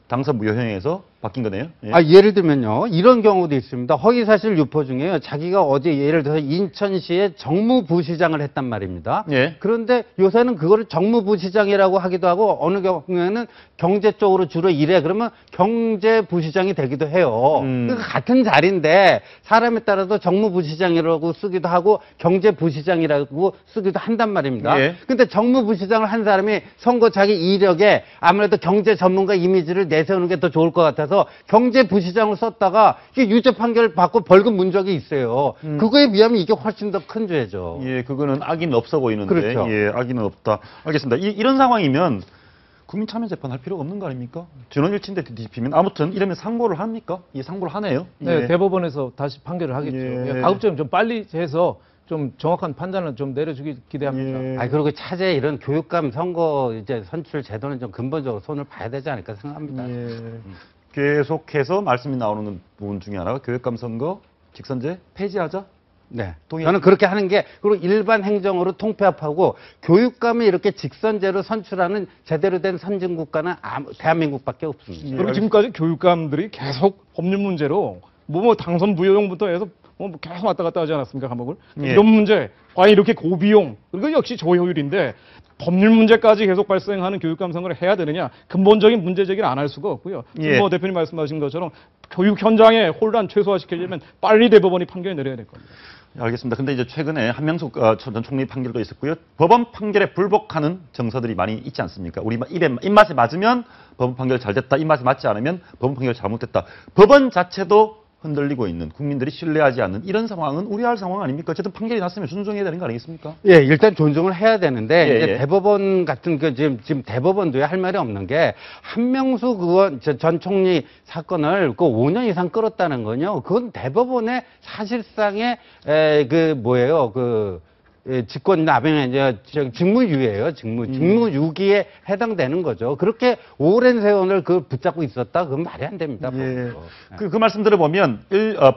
당선 무효형에서 바뀐 거네요. 예를 들면요, 이런 경우도 있습니다. 허위사실 유포 중에요, 자기가 어제 예를 들어서 인천시의 정무부시장을 했단 말입니다. 그런데 요새는 그거를 정무부시장이라고 하기도 하고, 어느 경우에는 경제 쪽으로 주로 일해 그러면 경제부시장이 되기도 해요. 그러니까 같은 자리인데 사람에 따라서 정무부시장이라고 쓰기도 하고 경제부시장이라고 쓰기도 한단 말입니다. 근데 정무부시장을 한 사람이 선거 자기 이력에 아무래도 경제 전문가 이미지를 내세우는 게 더 좋을 것 같아서 경제부시장을 썼다가 이게 유죄 판결을 받고 벌금 문 적이 있어요. 그거에 비하면 이게 훨씬 더 큰 죄죠. 그거는 악의는 없어 보이는데. 그렇죠. 악의는 없다. 알겠습니다. 이런 상황이면 국민참여재판 할 필요가 없는 거 아닙니까? 전원일치인데 뒤집히면. 아무튼 이러면 상고를 합니까? 상고를 하네요. 네, 대법원에서 다시 판결을 하겠죠. 가급적 좀 빨리 해서 좀 정확한 판단을 좀 내려주기 기대합니다. 그리고 차제 이런 교육감 선거 이제 선출 제도는 좀 근본적으로 손을 봐야 되지 않을까 생각합니다. 계속해서 말씀이 나오는 부분 중에 하나가 교육감 선거 직선제 폐지하자. 저는 그렇게 하는 게, 그리고 일반 행정으로 통폐합하고 교육감이 이렇게 직선제로 선출하는 제대로 된 선진국가는 대한민국밖에 없습니다. 그리고 지금까지 교육감들이 계속 법률 문제로 뭐 당선 무효용부터 해서 계속 왔다 갔다 하지 않았습니까, 감옥을? 이런 문제, 과연 이렇게 고비용, 그리고 역시 저효율인데 법률 문제까지 계속 발생하는 교육감 선거를 해야 되느냐, 근본적인 문제 제기를 안 할 수가 없고요. 뭐 대표님 말씀하신 것처럼 교육 현장의 혼란 최소화시키려면 빨리 대법원이 판결을 내려야 될 겁니다. 알겠습니다. 근데 이제 최근에 한명숙 전 총리 판결도 있었고요. 법원 판결에 불복하는 정서들이 많이 있지 않습니까? 우리 입맛에 맞으면 법원 판결 잘 됐다, 입맛에 맞지 않으면 법원 판결 잘못됐다. 법원 자체도 흔들리고 있는 국민들이 신뢰하지 않는 이런 상황은 우려할 상황 아닙니까? 어쨌든 판결이 났으면 존중해야 되는 거 아니겠습니까? 예, 일단 존중을 해야 되는데 이제 대법원 같은 지금 대법원도에 할 말이 없는 게 한명수 전 총리 사건을 5년 이상 끌었다는 건요. 그건 대법원의 사실상의 직권남용의 이제 직무유예요. 직무유기에 해당되는 거죠. 그렇게 오랜 세월을 붙잡고 있었다? 그건 말이 안 됩니다. 예. 그 말씀 들어보면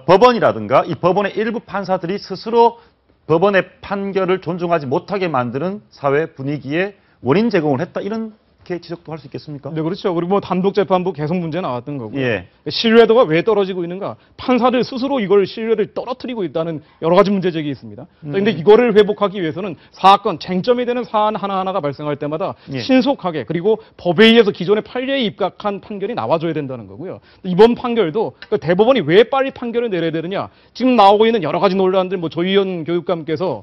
법원이라든가 이 법원의 일부 판사들이 스스로 법원의 판결을 존중하지 못하게 만드는 사회 분위기에 원인 제공을 했다. 이런 지적도 할 수 있겠습니까? 네, 그렇죠. 그리고 단독재판부 개성 문제 나왔던 거고요. 신뢰도가 왜 떨어지고 있는가? 판사들 스스로 이걸 신뢰를 떨어뜨리고 있다는 여러 가지 문제 제기 있습니다. 그런데 이거를 회복하기 위해서는 사건, 쟁점이 되는 사안 하나하나가 발생할 때마다 신속하게 그리고 법에 의해서 기존의 판례에 입각한 판결이 나와줘야 된다는 거고요. 이번 판결도 대법원이 왜 빨리 판결을 내려야 되느냐? 지금 나오고 있는 여러 가지 논란들, 조희연 교육감께서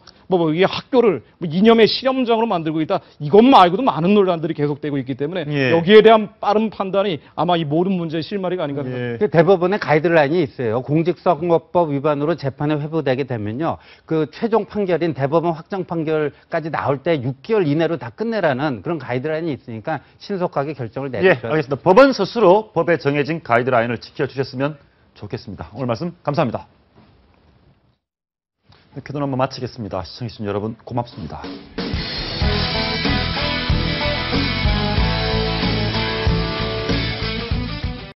이 학교를 이념의 실험장으로 만들고 있다. 이것 말고도 많은 논란들이 계속되고 있기 때문에 여기에 대한 빠른 판단이 아마 이 모든 문제의 실마리가 아닌가 생각합니다. 대법원의 가이드라인이 있어요. 공직선거법 위반으로 재판에 회부되게 되면요. 최종 판결인 대법원 확정 판결까지 나올 때 6개월 이내로 다 끝내라는 그런 가이드라인이 있으니까 신속하게 결정을 내주셔야 됩니다. 알겠습니다. 법원 스스로 법에 정해진 가이드라인을 지켜주셨으면 좋겠습니다. 오늘 말씀 감사합니다. 교돈 한번 마치겠습니다. 시청해주신 여러분 고맙습니다.